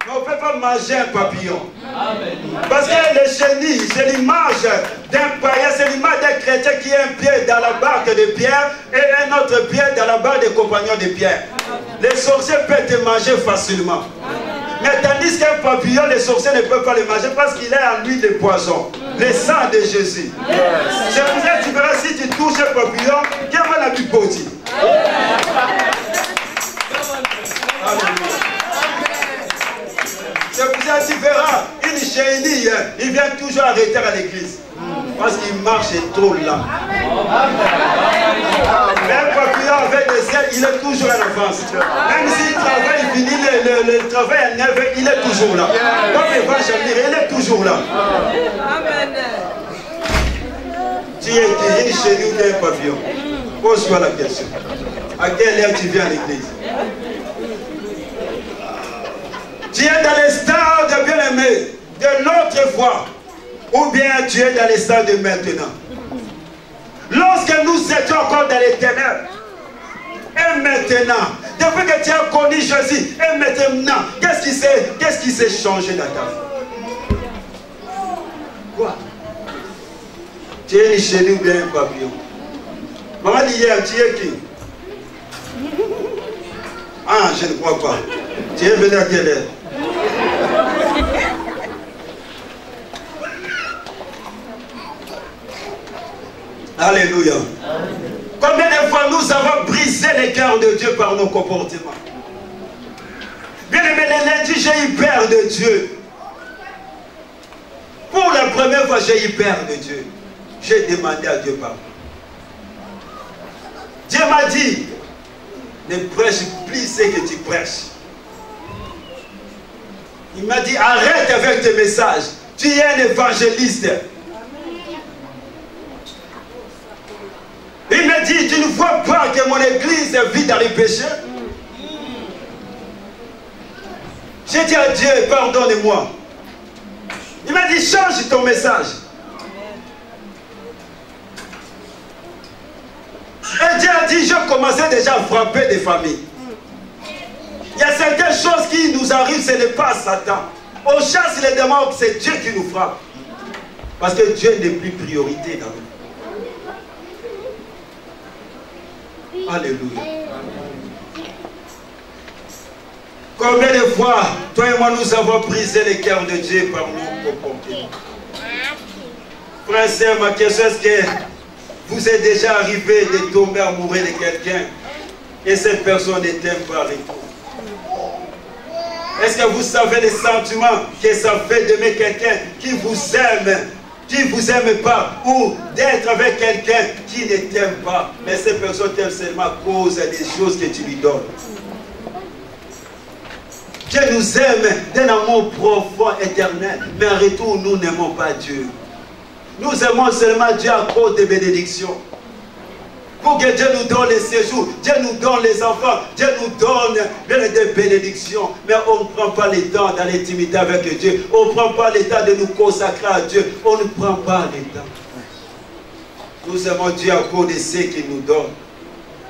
mais on ne peut pas manger un papillon. Amen. Parce que les chenilles, c'est l'image d'un païen, c'est l'image d'un chrétien qui a un pied dans la barque de Pierre et un autre pied dans la barque des compagnons de Pierre. Les sorciers peuvent te manger facilement. Mais tandis qu'un papillon, les sorciers ne peuvent pas le manger parce qu'il a en lui le poison, le sang de Jésus. C'est pour ça que tu verras si tu touches un papillon, qu'est-ce qu'on a pu poser? C'est pour ça que tu verras une chenille, il vient toujours arrêter à l'église. Parce qu'il marche trop lent. Même papillon avec des ailes, il est toujours en avance. Même s'il travaille, il finit le travail à 9h, il est toujours là. Comme il va jamais, il est toujours là. Tu es une chenille ou un papillon? Pose-toi la question. À quelle heure tu viens à l'église? Tu es dans les stades de bien-aimé de notre foi, ou bien tu es dans les stades de maintenant. Lorsque nous étions encore dans les ténèbres, et maintenant, depuis que tu as connu Jésus, et maintenant, qu'est-ce qui s'est changé dans ta vie? Quoi? Tu es une chenille ou bien un papillon? Maman dit hier, tu es qui? Ah, je ne crois pas. Tu es venu à quelle heure? Alléluia. Combien de fois nous avons brisé les cœurs de Dieu par nos comportements? Bien aimé, le lundi, j'ai eu peur de Dieu. Pour la première fois, j'ai eu peur de Dieu. J'ai demandé à Dieu pardon. Dieu m'a dit, ne prêche plus ce que tu prêches. Il m'a dit, arrête avec tes messages. Tu es un évangéliste. Il m'a dit, tu ne vois pas que mon église vit dans les péchés? J'ai dit à Dieu, pardonne-moi. Il m'a dit, change ton message. Et Dieu a dit, je commençais déjà à frapper des familles. Il y a certaines choses qui nous arrivent, ce n'est pas Satan. On chasse les démons, c'est Dieu qui nous frappe. Parce que Dieu n'est plus priorité dans nous. Alléluia. Combien de fois, toi et moi, nous avons brisé les cœurs de Dieu par nos comportements? Frère et sœur, ma question, est-ce que vous êtes déjà arrivé de tomber amoureux de quelqu'un et cette personne ne t'aime pas avec vous? Est-ce que vous savez les sentiments que ça fait d'aimer quelqu'un qui vous aime pas, ou d'être avec quelqu'un qui ne t'aime pas, mais cette personne t'aime seulement à cause des choses que tu lui donnes? Dieu nous aime d'un amour profond, éternel, mais en retour, nous n'aimons pas Dieu. Nous aimons seulement Dieu à cause des bénédictions. Pour que Dieu nous donne les séjours, Dieu nous donne les enfants, Dieu nous donne des bénédictions. Mais on ne prend pas le temps dans l'intimité avec Dieu. On ne prend pas le temps de nous consacrer à Dieu. On ne prend pas le temps. Nous aimons Dieu à cause de ce qu'il nous donne.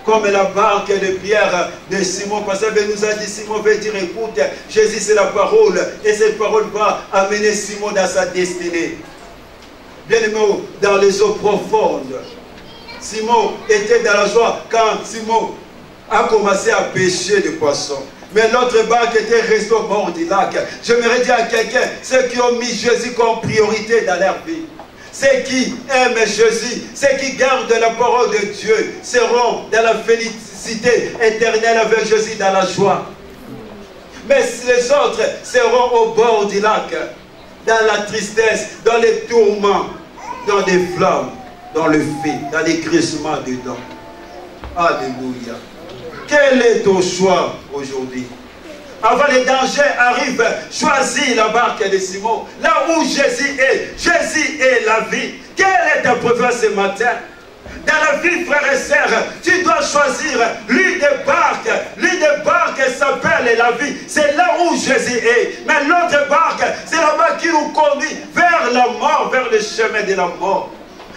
Comme la barque de Pierre de Simon, parce qu'il nous a dit, Simon veut dire, écoute, Jésus c'est la parole, et cette parole va amener Simon dans sa destinée. Bien aimé, dans les eaux profondes, Simon était dans la joie quand Simon a commencé à pêcher des poissons. Mais l'autre barque était restée au bord du lac. J'aimerais dire à quelqu'un, ceux qui ont mis Jésus comme priorité dans leur vie, ceux qui aiment Jésus, ceux qui gardent la parole de Dieu, seront dans la félicité éternelle avec Jésus dans la joie. Mais les autres seront au bord du lac, dans la tristesse, dans les tourments, dans des flammes, dans le feu, dans les crissements dedans. Alléluia. Quel est ton choix aujourd'hui? Avant les dangers arrivent, choisis la barque de Simon. Là où Jésus est la vie. Quelle est ta préférence ce matin? Dans la vie, frères et sœurs, tu dois choisir l'une des barques. L'une des barques s'appelle la vie. C'est là où Jésus est. Mais l'autre barque, c'est la barque qui nous conduit vers la mort, vers le chemin de la mort.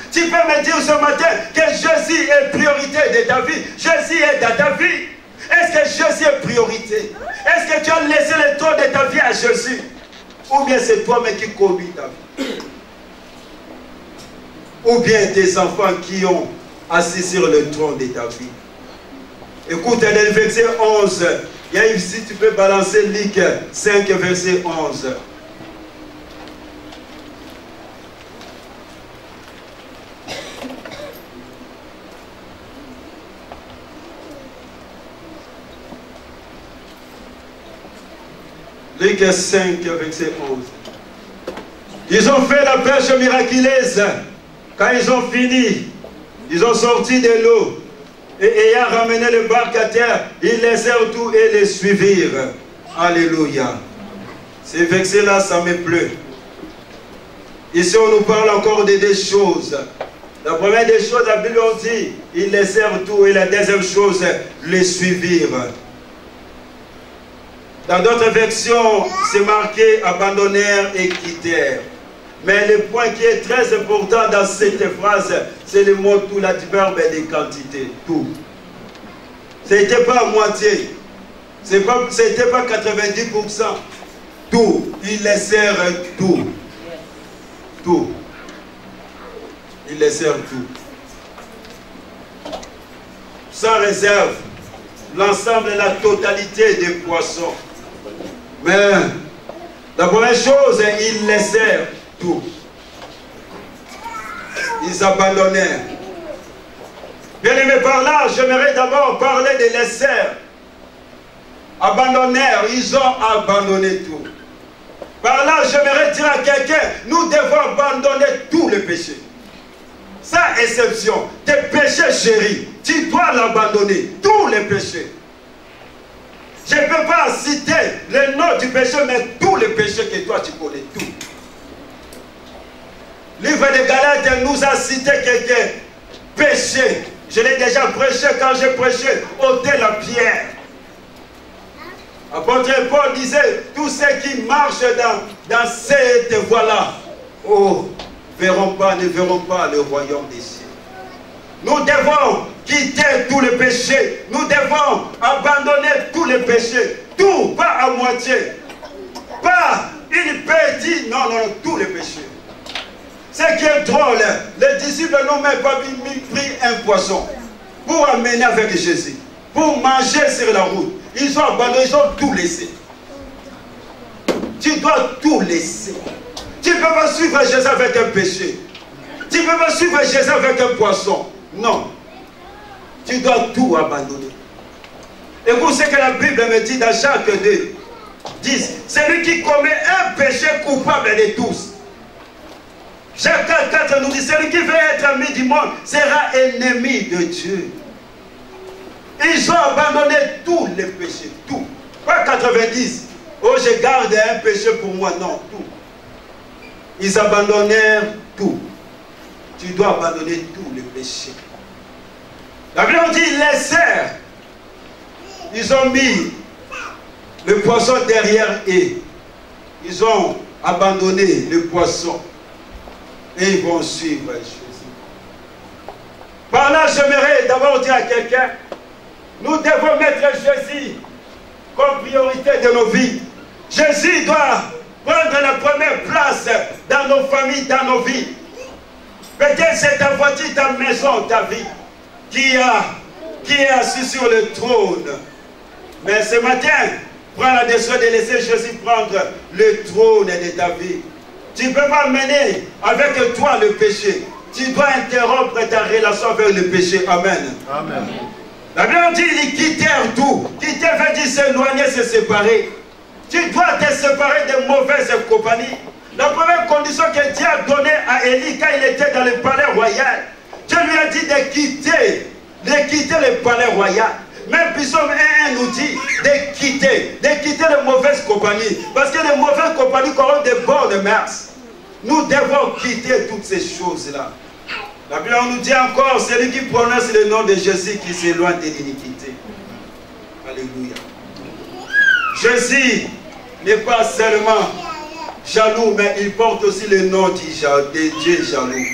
Tu peux me dire ce matin que Jésus est priorité de ta vie. Jésus est dans ta vie. Est-ce que Jésus est priorité? Est-ce que tu as laissé le trône de ta vie à Jésus? Ou bien c'est toi-même qui conduis ta vie? Ou bien tes enfants qui ont assis sur le trône de ta vie? Écoute, dans le verset 11, il y a ici, tu peux balancer Luc 5, verset 11. Luc 5, verset 11. Ils ont fait la pêche miraculeuse. Quand ils ont fini, ils ont sorti de l'eau. Et ayant ramené le barque à terre, ils laissèrent tout et les suivirent. Alléluia. Ces versets-là, ça me plaît. Ici, on nous parle encore de deux choses. La première des choses, la Bible dit, ils laissèrent tout. Et la deuxième chose, les suivirent. Dans d'autres versions, c'est marqué abandonnèrent et quittèrent. Mais le point qui est très important dans cette phrase, c'est le mot tout, l'adverbe de quantité, tout. Ce n'était pas à moitié, ce n'était pas 90%. Tout, ils laissèrent tout. Tout. Ils laissèrent tout. Sans réserve. l'ensemble et la totalité des poissons. Mais la première chose, ils laissèrent tout. Ils abandonnèrent. Bien aimé, par là, j'aimerais d'abord parler des laisseurs. Abandonnèrent, ils ont abandonné tout. Par là, j'aimerais dire à quelqu'un, nous devons abandonner tous les péchés. Sans exception, tes péchés chéris, tu dois l'abandonner, tous les péchés. Je ne peux pas citer le nom du péché, mais tous les péchés que toi tu connais, tout. Le livre de Galates nous a cité quelques péchés. Je l'ai déjà prêché quand j'ai prêché, ôtez la pierre. Apôtre Paul disait, tous ceux qui marchent dans cette voie-là, oh, ne verront pas le royaume des cieux. Nous devons quitter tous les péchés. Nous devons abandonner tous les péchés. Tout, pas à moitié. Pas une petite, non, tous les péchés. Ce qui est drôle, les disciples n'ont même pas pris un poisson pour amener avec Jésus, pour manger sur la route. Ils ont abandonné, ils ont tout laissé. Tu dois tout laisser. Tu ne peux pas suivre Jésus avec un péché. Tu ne peux pas suivre Jésus avec un poisson. Non. Tu dois tout abandonner. Et vous savez que la Bible me dit dans Jacques 2, 10, celui qui commet un péché coupable de tous. Jacques 4 nous dit, celui qui veut être ami du monde sera ennemi de Dieu. Ils ont abandonné tous les péchés, tout. Pas 90. Oh, je garde un péché pour moi. Non, tout. Ils abandonnèrent tout. Tu dois abandonner tous les péchés. La Bible dit, laissèrent. Ils ont mis le poisson derrière eux. Ils ont abandonné le poisson. Et ils vont suivre Jésus. Par là, j'aimerais d'abord dire à quelqu'un, nous devons mettre Jésus comme priorité de nos vies. Jésus doit prendre la première place dans nos familles, dans nos vies. Peut-être c'est ta voiture, ta maison, ta vie qui est assis sur le trône. Mais ce matin, prends la décision de laisser Jésus prendre le trône de ta vie. Tu ne peux pas mener avec toi le péché. Tu dois interrompre ta relation avec le péché. Amen. Amen. La Bible dit, ils quittèrent tout. Quitter veut dire s'éloigner, se séparer. Tu dois te séparer de mauvaises compagnies. La première condition que Dieu a donnée à Élie quand il était dans le palais royal, Dieu lui a dit de quitter le palais royal. Même Psaume 1 nous dit de quitter les mauvaises compagnies. Parce que les mauvaises compagnies corrompent de bonnes mœurs. Nous devons quitter toutes ces choses-là. La Bible nous dit encore, celui qui prononce le nom de Jésus qui s'éloigne de l'iniquité. Alléluia. Jésus n'est pas seulement jaloux, mais il porte aussi le nom de Dieu jaloux.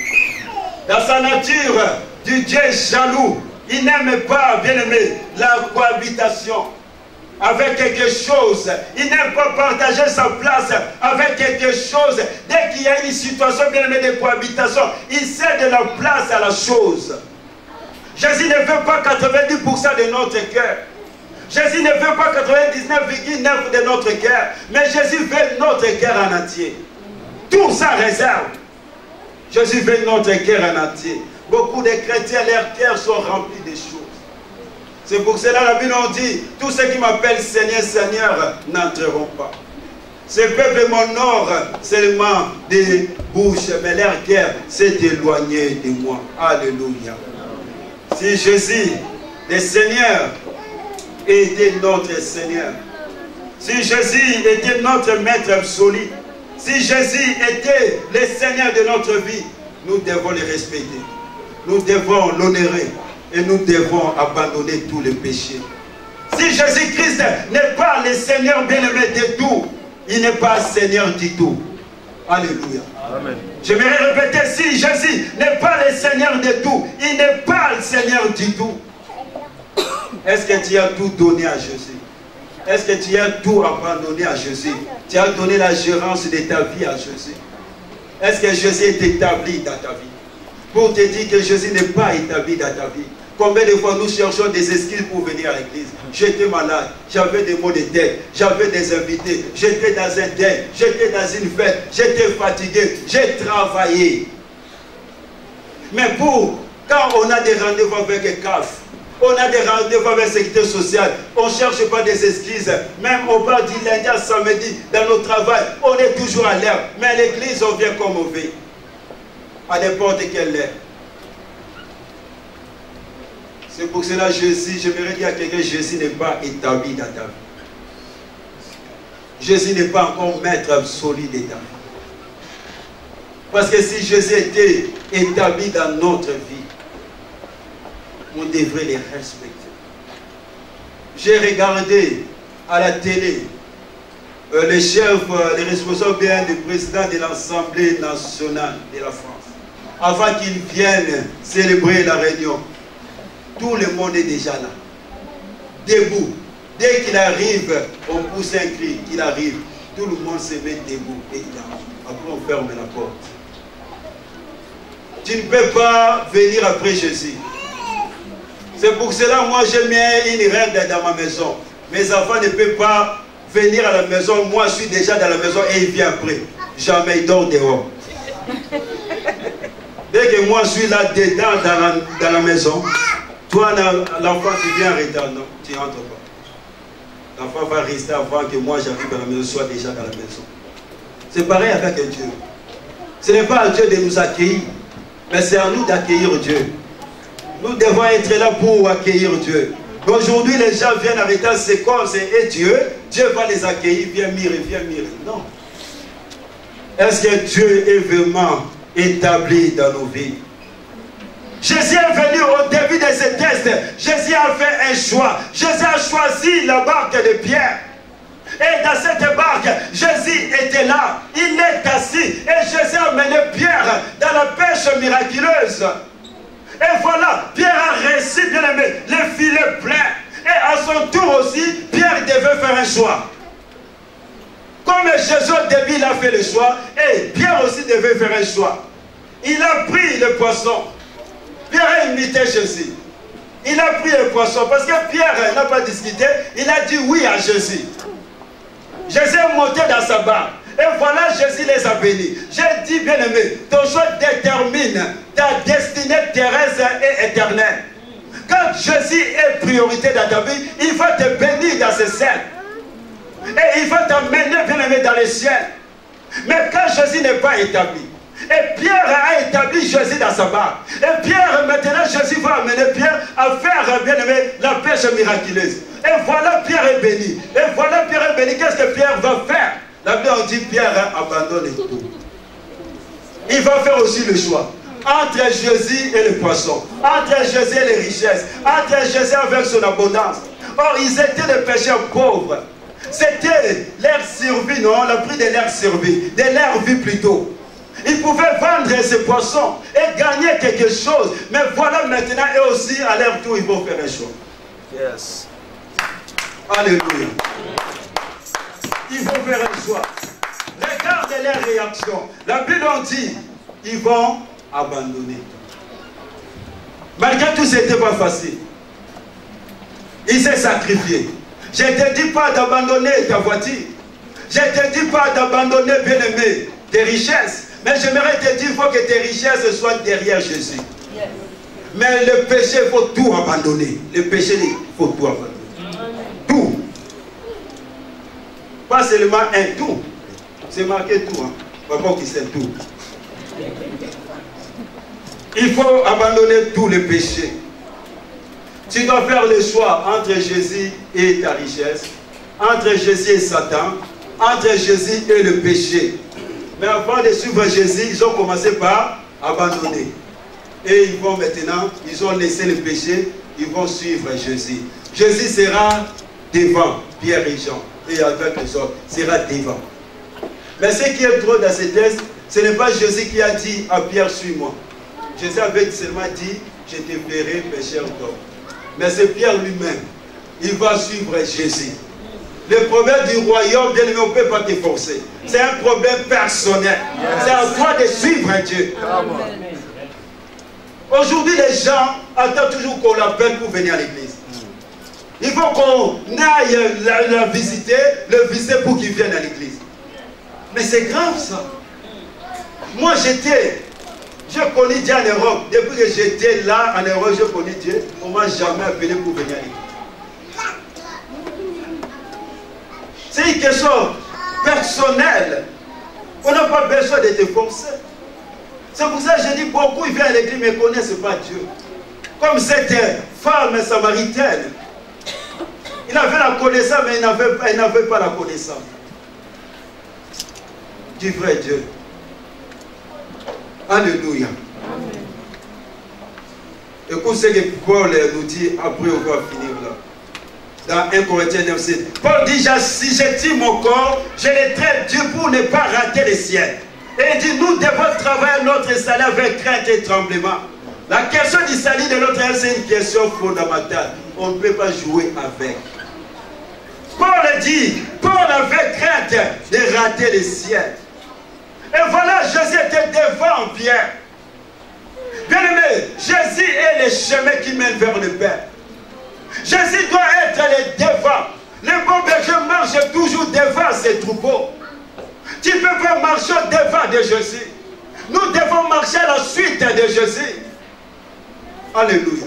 Dans sa nature, du Dieu jaloux, il n'aime pas, bien aimé, la cohabitation avec quelque chose. Il n'aime pas partager sa place avec quelque chose. Dès qu'il y a une situation, bien aimé, de cohabitation, il cède la place à la chose. Jésus ne veut pas 90% de notre cœur. Jésus ne veut pas 99,9% de notre cœur. Mais Jésus veut notre cœur en entier. Tout ça réserve. Jésus veut notre cœur en entier. Beaucoup de chrétiens, leurs cœurs sont remplis de choses. C'est pour cela la Bible nous dit, tous ceux qui m'appellent Seigneur, Seigneur, n'entreront pas. Ce peuple m'honore seulement des bouches, mais leur cœur s'est éloigné de moi. Alléluia. Si Jésus, le Seigneur, était notre Seigneur, si Jésus était notre maître absolu, si Jésus était le Seigneur de notre vie, nous devons le respecter. Nous devons l'honorer et nous devons abandonner tous les péchés. Si Jésus-Christ n'est pas le Seigneur bien-aimé de tout, il n'est pas Seigneur du tout. Alléluia. Amen. Je vais répéter, si Jésus n'est pas le Seigneur de tout, il n'est pas le Seigneur du tout. Est-ce que tu as tout donné à Jésus? Est-ce que tu as tout abandonné à Jésus? Tu as donné la gérance de ta vie à Jésus? Est-ce que Jésus est établi dans ta vie? Pour te dire que Jésus n'est pas établi dans ta vie. Combien de fois nous cherchons des excuses pour venir à l'église? J'étais malade, j'avais des maux de tête, j'avais des invités, j'étais dans un deuil, j'étais dans une fête, j'étais fatigué, j'ai travaillé. Mais quand on a des rendez-vous avec les CAF, on a des rendez-vous avec la sécurité sociale, on ne cherche pas des excuses. Même au bar du lundi à samedi, dans notre travail, on est toujours à l'heure. Mais à l'église, on vient comme on veut. À n'importe quelle heure. C'est pour cela Jésus, j'aimerais dire à quelqu'un, Jésus n'est pas établi dans ta vie. Jésus n'est pas encore maître absolu de ta vie. Parce que si Jésus était établi dans notre vie, on devrait les respecter. J'ai regardé à la télé les chefs, les responsables bien du président de l'Assemblée nationale de la France. Avant qu'ils viennent célébrer la réunion, tout le monde est déjà là, debout. Dès qu'il arrive, on pousse un cri, qu'il arrive, tout le monde se met debout et il arrive. Après on ferme la porte. Tu ne peux pas venir après Jésus. C'est pour cela, moi, j'ai mis une règle dans ma maison. Mes enfants ne peuvent pas venir à la maison. Moi, je suis déjà dans la maison et il vient après. Jamais, il dort dehors. Dès que moi, je suis là dedans dans la maison, toi, l'enfant, tu viens en retard. Non, tu n'entres pas. L'enfant va rester avant que moi, j'arrive à la maison, soit déjà dans la maison. C'est pareil avec Dieu. Ce n'est pas à Dieu de nous accueillir, mais c'est à nous d'accueillir Dieu. Nous devons être là pour accueillir Dieu. Aujourd'hui, les gens viennent en retard, c'est comme c'est Dieu. Dieu va les accueillir, viens mirer. Non. Est-ce que Dieu est vraiment établi dans nos vies? Jésus est venu au début de ce texte. Jésus a fait un choix. Jésus a choisi la barque de Pierre. Et dans cette barque, Jésus était là. Il est assis. Et Jésus a mené Pierre dans la pêche miraculeuse. Et voilà, Pierre a reçu, bien aimé, le filet plein. Et à son tour aussi, Pierre devait faire un choix. Comme Jésus au début, il a fait le choix, et Pierre aussi devait faire un choix. Il a pris le poisson. Pierre a imité Jésus. Il a pris le poisson parce que Pierre n'a pas discuté. Il a dit oui à Jésus. Jésus est monté dans sa barque. Et voilà, Jésus les a bénis. J'ai dit, bien aimé, ton choix détermine ta destinée terrestre et éternelle. Quand Jésus est priorité dans ta vie, il va te bénir dans ce ciel. Et il va t'amener, bien aimé, dans le ciel. Mais quand Jésus n'est pas établi, et Pierre a établi Jésus dans sa barque. Et Pierre, maintenant, Jésus va amener Pierre à faire, bien aimé, la pêche miraculeuse. Et voilà, Pierre est béni. Et voilà, Pierre est béni. Qu'est-ce que Pierre va faire? La Bible on dit Pierre abandonne tout. Il va faire aussi le choix entre Jésus et le poisson, entre Jésus et les richesses, entre Jésus avec son abondance. Or, ils étaient des pécheurs pauvres. C'était leur survie, non? Le prix de leur survie, de leur vie plutôt. Ils pouvaient vendre ces poissons et gagner quelque chose. Mais voilà maintenant, eux aussi, à leur tour, ils vont faire un choix. Yes. Alléluia. Ils vont faire un choix. Regarde leur réaction. La Bible en dit, ils vont abandonner. Malgré tout, ce n'était pas facile. Il s'est sacrifié. Je ne te dis pas d'abandonner ta voiture. Je ne te dis pas d'abandonner, bien aimé, tes richesses. Mais j'aimerais te dire, il faut que tes richesses soient derrière Jésus. Yes. Mais le péché, il faut tout abandonner. Le péché, il faut tout abandonner. Tout. Pas seulement un tout. C'est marqué tout. Hein. Papa qui sait tout. Il faut abandonner tous les péchés. Tu dois faire le choix entre Jésus et ta richesse, entre Jésus et Satan, entre Jésus et le péché. Mais avant de suivre Jésus, ils ont commencé par abandonner. Et ils vont maintenant, ils ont laissé le péché, ils vont suivre Jésus. Jésus sera devant Pierre et Jean. Et avec les autres, sera devant. Mais ce qui est drôle dans ce texte, ce n'est pas Jésus qui a dit à Pierre, suis-moi. Jésus avait seulement dit, je te ferai pécheur d'homme. Mais c'est Pierre lui-même. Il va suivre Jésus. Le problème du royaume, bien aimé, on ne peut pas te forcer. C'est un problème personnel. Yes. C'est à toi de suivre Dieu. Aujourd'hui, les gens attendent toujours qu'on l'appelle pour venir à l'église. Il faut qu'on aille la visiter, le visiter pour qu'il vienne à l'église. Mais c'est grave ça. Moi j'ai connu Dieu en Europe. Depuis que j'étais là en Europe, j'ai connu Dieu. On ne m'a jamais appelé pour venir à l'église. C'est une question personnelle. On n'a pas besoin de te forcer. C'est pour ça que je dis beaucoup, ils viennent à l'église mais ne connaissent pas Dieu. Comme cette femme samaritaine. Il avait la connaissance, mais il n'avait pas la connaissance du vrai Dieu. Alléluia. Amen. Écoute ce que Paul nous dit, après on va finir là. Dans 1 Corinthiens 9:7. Paul dit, si j'étire mon corps, je les traite Dieu pour ne pas rater les siens. Et il dit, nous devons travailler notre salut avec crainte et tremblement. La question du salut de notre âme, c'est une question fondamentale. On ne peut pas jouer avec. Paul dit, Paul avait crainte de rater les siens. Et voilà, Jésus était devant Pierre. Bien-aimé, Jésus est le chemin qui mène vers le Père. Jésus doit être le devant. Le bon berger marche toujours devant ses troupeaux. Tu ne peux pas marcher devant de Jésus. Nous devons marcher à la suite de Jésus. Alléluia.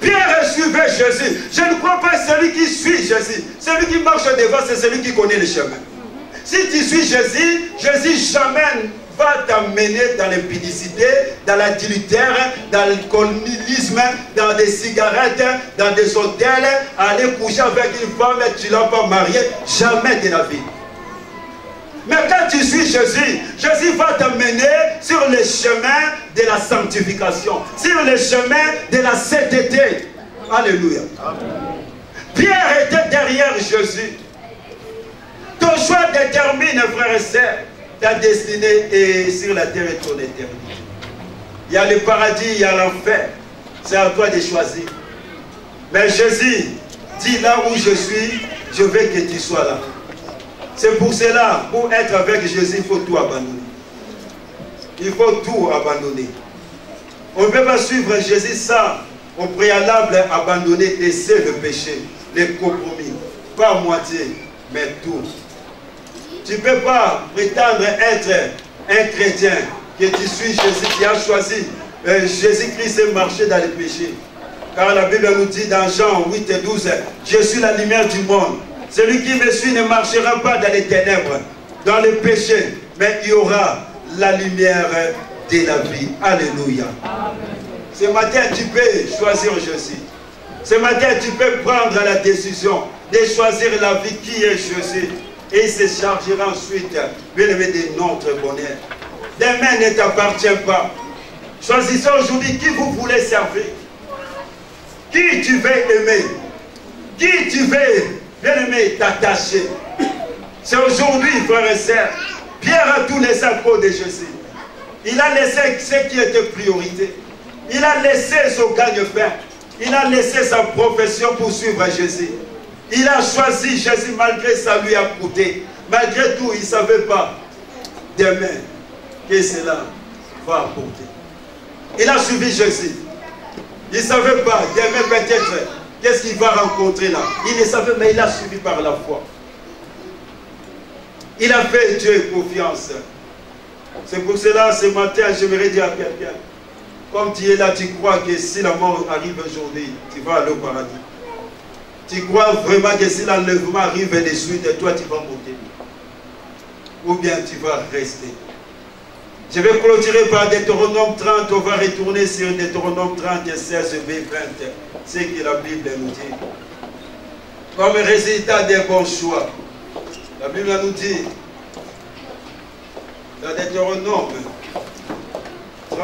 Pierre suivait Jésus. Je ne crois pas celui qui suit Jésus. Celui qui marche devant, c'est celui qui connaît le chemin. Si tu suis Jésus, Jésus jamais va t'amener dans l'impudicité, dans l'adultère, dans l'alcoolisme, dans des cigarettes, dans des hôtels, aller coucher avec une femme et tu ne l'as pas mariée. Jamais de la vie. Mais quand tu suis Jésus, Jésus va t'amener sur le chemin de la sanctification, sur le chemin de la sainteté. Alléluia. Amen. Pierre était derrière Jésus. Ton choix détermine, frères et sœurs, ta destinée est sur la terre et ton éternité. Il y a le paradis, il y a l'enfer. C'est à toi de choisir. Mais Jésus dit, là où je suis, je veux que tu sois là. C'est pour cela, pour être avec Jésus, il faut tout abandonner. Il faut tout abandonner. On ne peut pas suivre Jésus sans, au préalable, abandonner, laisser le péché, les compromis. Pas à moitié, mais tout. Tu ne peux pas prétendre être un chrétien, que tu suis Jésus, qui a choisi Jésus-Christ et marché dans le péché. Car la Bible nous dit dans Jean 8 et 12, je suis la lumière du monde. Celui qui me suit ne marchera pas dans les ténèbres, dans le péché, mais il y aura la lumière de la vie. Alléluia. Amen. Ce matin, tu peux choisir Jésus. Ce matin, tu peux prendre la décision de choisir la vie qui est Jésus. Et il se chargera ensuite, bien aimé, de notre bonheur. Demain ne t'appartient pas. Choisissez aujourd'hui qui vous voulez servir. Qui tu veux aimer. Qui tu veux, bien aimé, t'attacher. C'est aujourd'hui, frères et sœurs. Pierre a tout laissé à cause de Jésus. Il a laissé ce qui était priorité. Il a laissé son gagne-pain. Il a laissé sa profession pour suivre Jésus. Il a choisi Jésus malgré ça lui a coûté. Malgré tout, il ne savait pas demain que cela va apporter. Il a suivi Jésus. Il ne savait pas demain peut-être qu'est-ce qu'il va rencontrer là. Il ne savait, mais il a suivi par la foi. Il a fait Dieu confiance. C'est pour cela, ce matin, j'aimerais dire à quelqu'un, comme tu es là, tu crois que si la mort arrive aujourd'hui, tu vas aller au paradis. Tu crois vraiment que si l'enlèvement arrive de suite, toi tu vas monter. Ou bien tu vas rester. Je vais clôturer par Deutéronome 30, on va retourner sur Deutéronome 30, 16, B, 20. C'est ce que la Bible nous dit. Comme résultat des bons choix. La Bible nous dit, dans Deutéronome 30,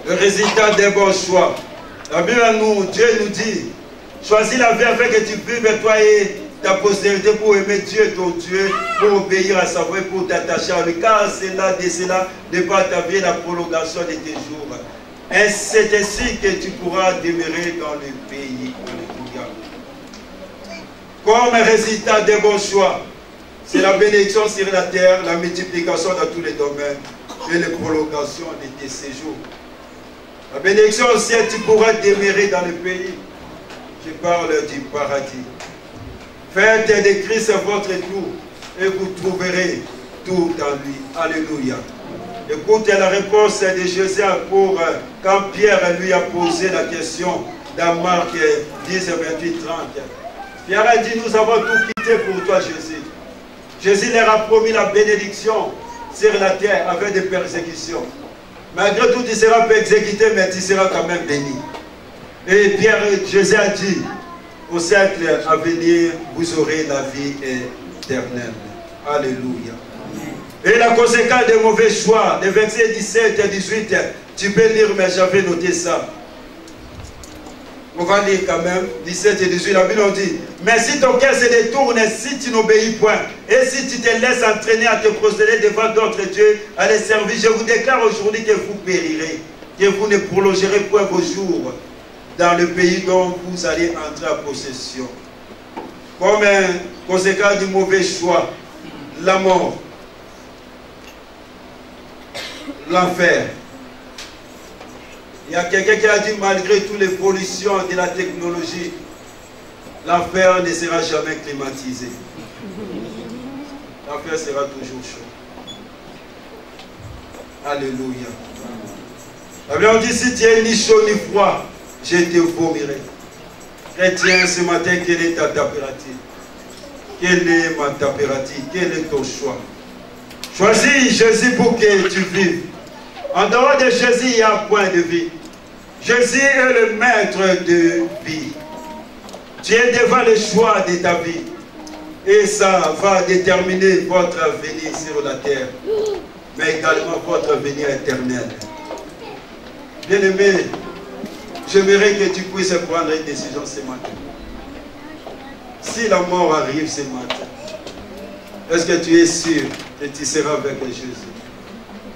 le résultat des bons choix. La Bible Dieu nous dit, choisis la vie afin que tu vives toi et ta postérité pour aimer Dieu, ton Dieu, pour obéir à sa voix, pour t'attacher à lui. Car de cela dépend ta vie et la prolongation de tes jours. Et c'est ainsi que tu pourras demeurer dans le pays. Alléluia. Comme résultat des bons choix, C'est la bénédiction sur la terre, la multiplication dans tous les domaines et la prolongation de tes séjours. La bénédiction au ciel, tu pourras demeurer dans le pays. Je parle du paradis. Faites de Christ votre tout et vous trouverez tout en lui. Alléluia. Écoutez la réponse de Jésus pour quand Pierre lui a posé la question dans Marc 10, 28, 30. Pierre a dit, nous avons tout quitté pour toi, Jésus. Jésus leur a promis la bénédiction sur la terre avec des persécutions. Malgré tout, tu seras exécuté, mais tu seras quand même béni. Et Pierre, Jésus a dit, au siècle à venir, vous aurez la vie éternelle. Alléluia. Et la conséquence des mauvais choix, les versets 17 et 18, tu peux lire, mais j'avais noté ça. On va lire quand même, 17 et 18, la Bible on dit, mais si ton cœur se détourne, si tu n'obéis point, et si tu te laisses entraîner à te prosterner devant d'autres dieux, à les servir, je vous déclare aujourd'hui que vous périrez, que vous ne prolongerez point vos jours dans le pays dont vous allez entrer en possession. Comme conséquence du mauvais choix, la mort, l'enfer. Il y a quelqu'un qui a dit, malgré toute l'évolution de la technologie, l'enfer ne sera jamais climatisé. L'enfer sera toujours chaud. Alléluia. La Bible dit, si tu es ni chaud ni froid, je te vomirai. Chrétien, ce matin, quelle est ta température? Quelle est ma température? Quel est ton choix? Choisis Jésus pour que tu vives. En dehors de Jésus, il y a un point de vie. Jésus est le maître de vie. Tu es devant le choix de ta vie. Et ça va déterminer votre avenir sur la terre. Mais également votre avenir éternel. Bien-aimé, j'aimerais que tu puisses prendre une décision ce matin. Si la mort arrive ce matin, est-ce que tu es sûr que tu seras avec Jésus?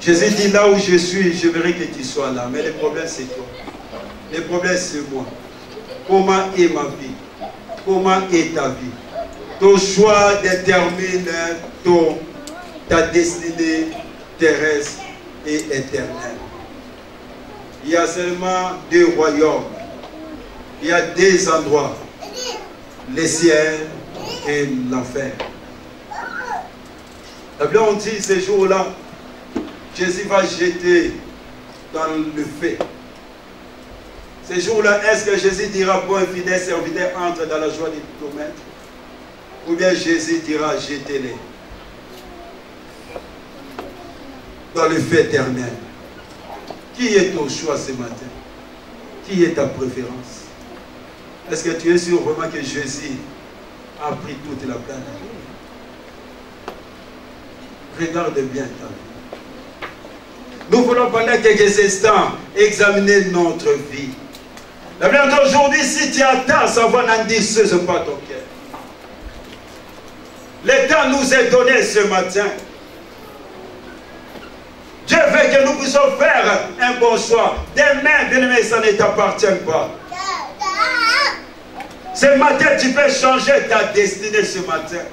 Jésus dit, là où je suis, je verrai que tu sois là. Mais le problème, c'est toi. Le problème, c'est moi. Comment est ma vie? Comment est ta vie? Ton choix détermine ta destinée terrestre et éternelle. Il y a seulement deux royaumes. Il y a deux endroits. Le ciel et l'enfer. La Bible on dit, ces jours-là, Jésus va jeter dans le feu. Ces jours-là, est-ce que Jésus dira, bon et fidèle serviteur, entre dans la joie du ton maître? Ou bien Jésus dira, jetez-les dans le feu éternel? Qui est ton choix ce matin? Qui est ta préférence? Est-ce que tu es sûr vraiment que Jésus a pris toute la place? Regarde bien ta vie. Nous voulons pendant quelques instants examiner notre vie. La Bible d'aujourd'hui, si tu attends, ça va n'en dire pas ton cœur. Le temps nous est donné ce matin. Dieu veut que nous puissions faire un bon choix. Demain, bien-aimé, ça ne t'appartient pas. Ce matin, tu peux changer ta destinée ce matin.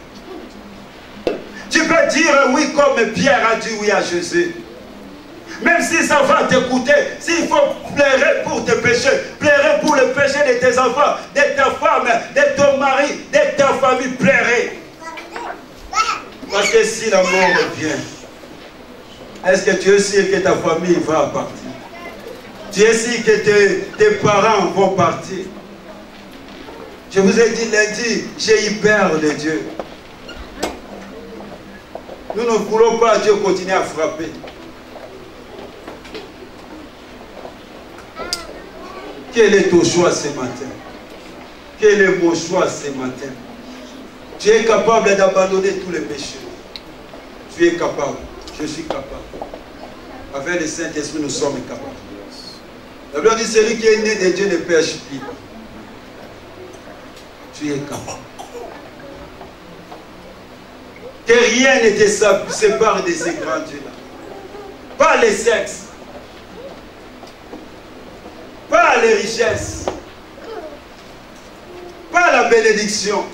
Tu peux dire oui comme Pierre a dit oui à Jésus. Même si ça va te coûter, s'il faut pleurer pour tes péchés, pleurer pour le péché de tes enfants, de ta femme, de ton mari, de ta famille, pleurer. Parce que si la mort vient, est-ce que tu es sûr que ta famille va partir? Tu es sûr que tes parents vont partir? Je vous ai dit lundi, j'ai eu peur de Dieu. Nous ne voulons pas Dieu continuer à frapper. Quel est ton choix ce matin? Quel est mon choix ce matin? Tu es capable d'abandonner tous les péchés. Tu es capable. Je suis capable. Avec le Saint-Esprit, nous sommes capables. La Bible dit, celui qui est né de Dieu ne pêche plus. Tu es capable. Que rien ne te sépare de ces grands dieux-là. Pas les sexes. Pas les richesses. Pas la bénédiction.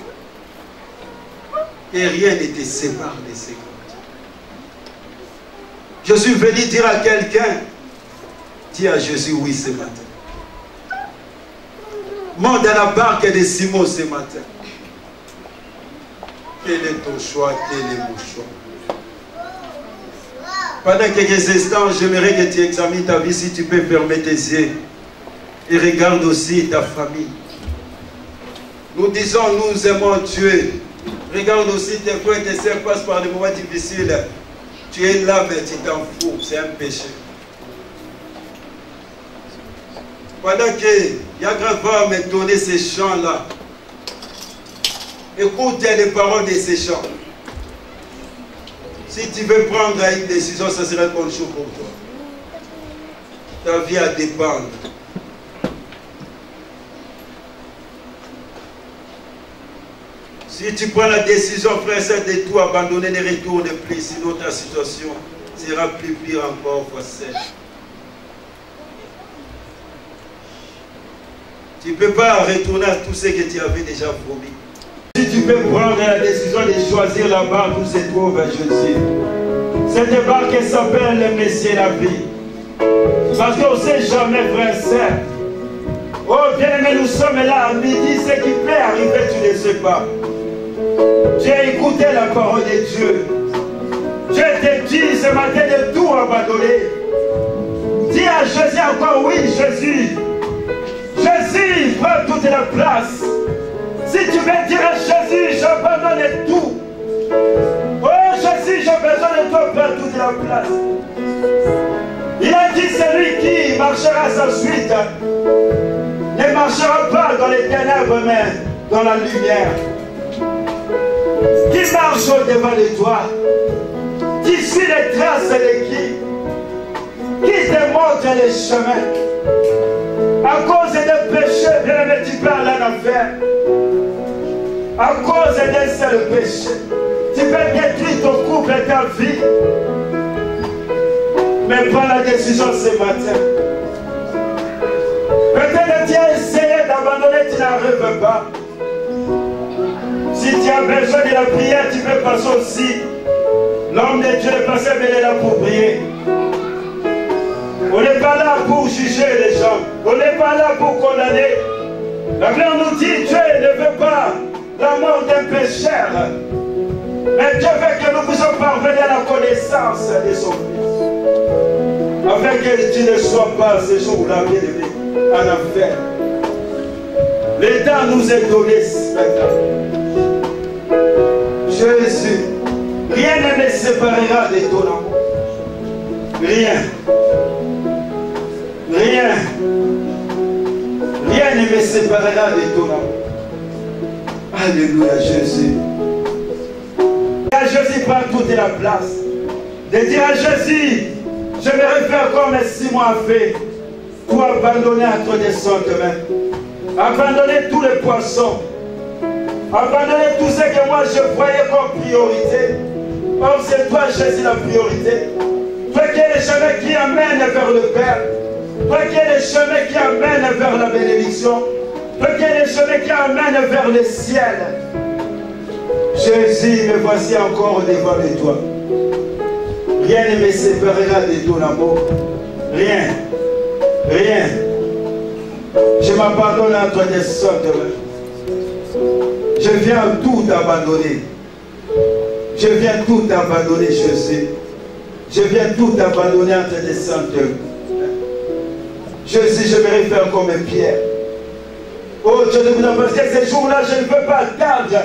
et rien ne te sépare de ses côtés. Je suis venu dire à quelqu'un, dis à Jésus oui ce matin. Monte dans la barque de Simon ce matin. Quel est ton choix? Quel est mon choix? Pendant quelques instants, j'aimerais que tu examines ta vie, si tu peux fermer tes yeux. Et regarde aussi ta famille. Nous disons, nous aimons Dieu. Regarde aussi tes frères et tes sœurs passent par des moments difficiles. Tu es là, mais tu t'en fous. C'est un péché. Pendant que Yagra va me donner ces chants-là, écoute les paroles de ces chants. Si tu veux prendre une décision, ça sera une bonne chose pour toi. Ta vie à dépendre. Si tu prends la décision, frère, c'est de tout abandonner, ne retourne plus, sinon ta situation sera plus pire encore fois 7. Tu ne peux pas retourner à tout ce que tu avais déjà promis. Si tu peux prendre la décision de choisir la barque où se trouve Jésus, cette barque s'appelle le Messie la vie. Parce qu'on ne sait jamais, frère, c'est. Oh, bien-aimé, nous sommes là à midi, ce qui peut arriver, tu ne sais pas. J'ai écouté la parole de Dieu. Je te dis ce matin de tout abandonner. Dis à Jésus encore, oui, Jésus. Jésus, prends toute la place. Si tu veux dire à Jésus, j'abandonne tout. Oh Jésus, j'ai besoin de toi, prends toute la place. Il a dit, celui qui marchera à sa suite ne marchera pas dans les ténèbres, mais dans la lumière. Qui marche au-devant de toi, qui suit les traces de qui te montre les chemins. À cause des péchés, bien-aimé, tu peux aller en enfer. À cause d'un seul péché, tu peux détruire ton couple et ta vie. Mais prends la décision ce matin. Peut-être tu as essayé d'abandonner, tu n'arrives pas. Si tu as besoin de la prière, tu peux passer aussi. L'homme de Dieu est passé, mais il est là pour prier. On n'est pas là pour juger les gens. On n'est pas là pour condamner. La Bible nous dit, Dieu ne veut pas la mort d'un pécheur. Mais Dieu veut que nous puissions parvenir à la connaissance de son Fils. Afin que tu ne sois pas ce jour-là, bien-aimé, en enfer. Le temps nous est donné ce matin. Jésus, rien ne me séparera de ton amour. Rien. Rien. Rien ne me séparera de ton amour. Alléluia, Jésus. À Jésus prend toute la place. De dire à Jésus, j'aimerais faire comme Simon a fait, pour abandonner entre des saintes mains. Abandonner tous les poissons. Abandonner tout ce que moi je voyais comme priorité. Or c'est toi, Jésus, la priorité. Toi qui es le chemin qui amène vers le Père. Toi qui es le chemin qui amène vers la bénédiction. Toi qui es le chemin qui amène vers le ciel. Jésus, me voici encore devant de toi. Rien ne me séparera de ton amour. Rien. Rien. Je m'abandonne à toi des sortes. Je viens tout abandonner. Je viens tout abandonner, Jésus. Je viens tout abandonner entre tes saintes. Jésus, je vais faire comme Pierre. Oh Dieu de vous parce que ce jour-là, je ne peux pas attendre.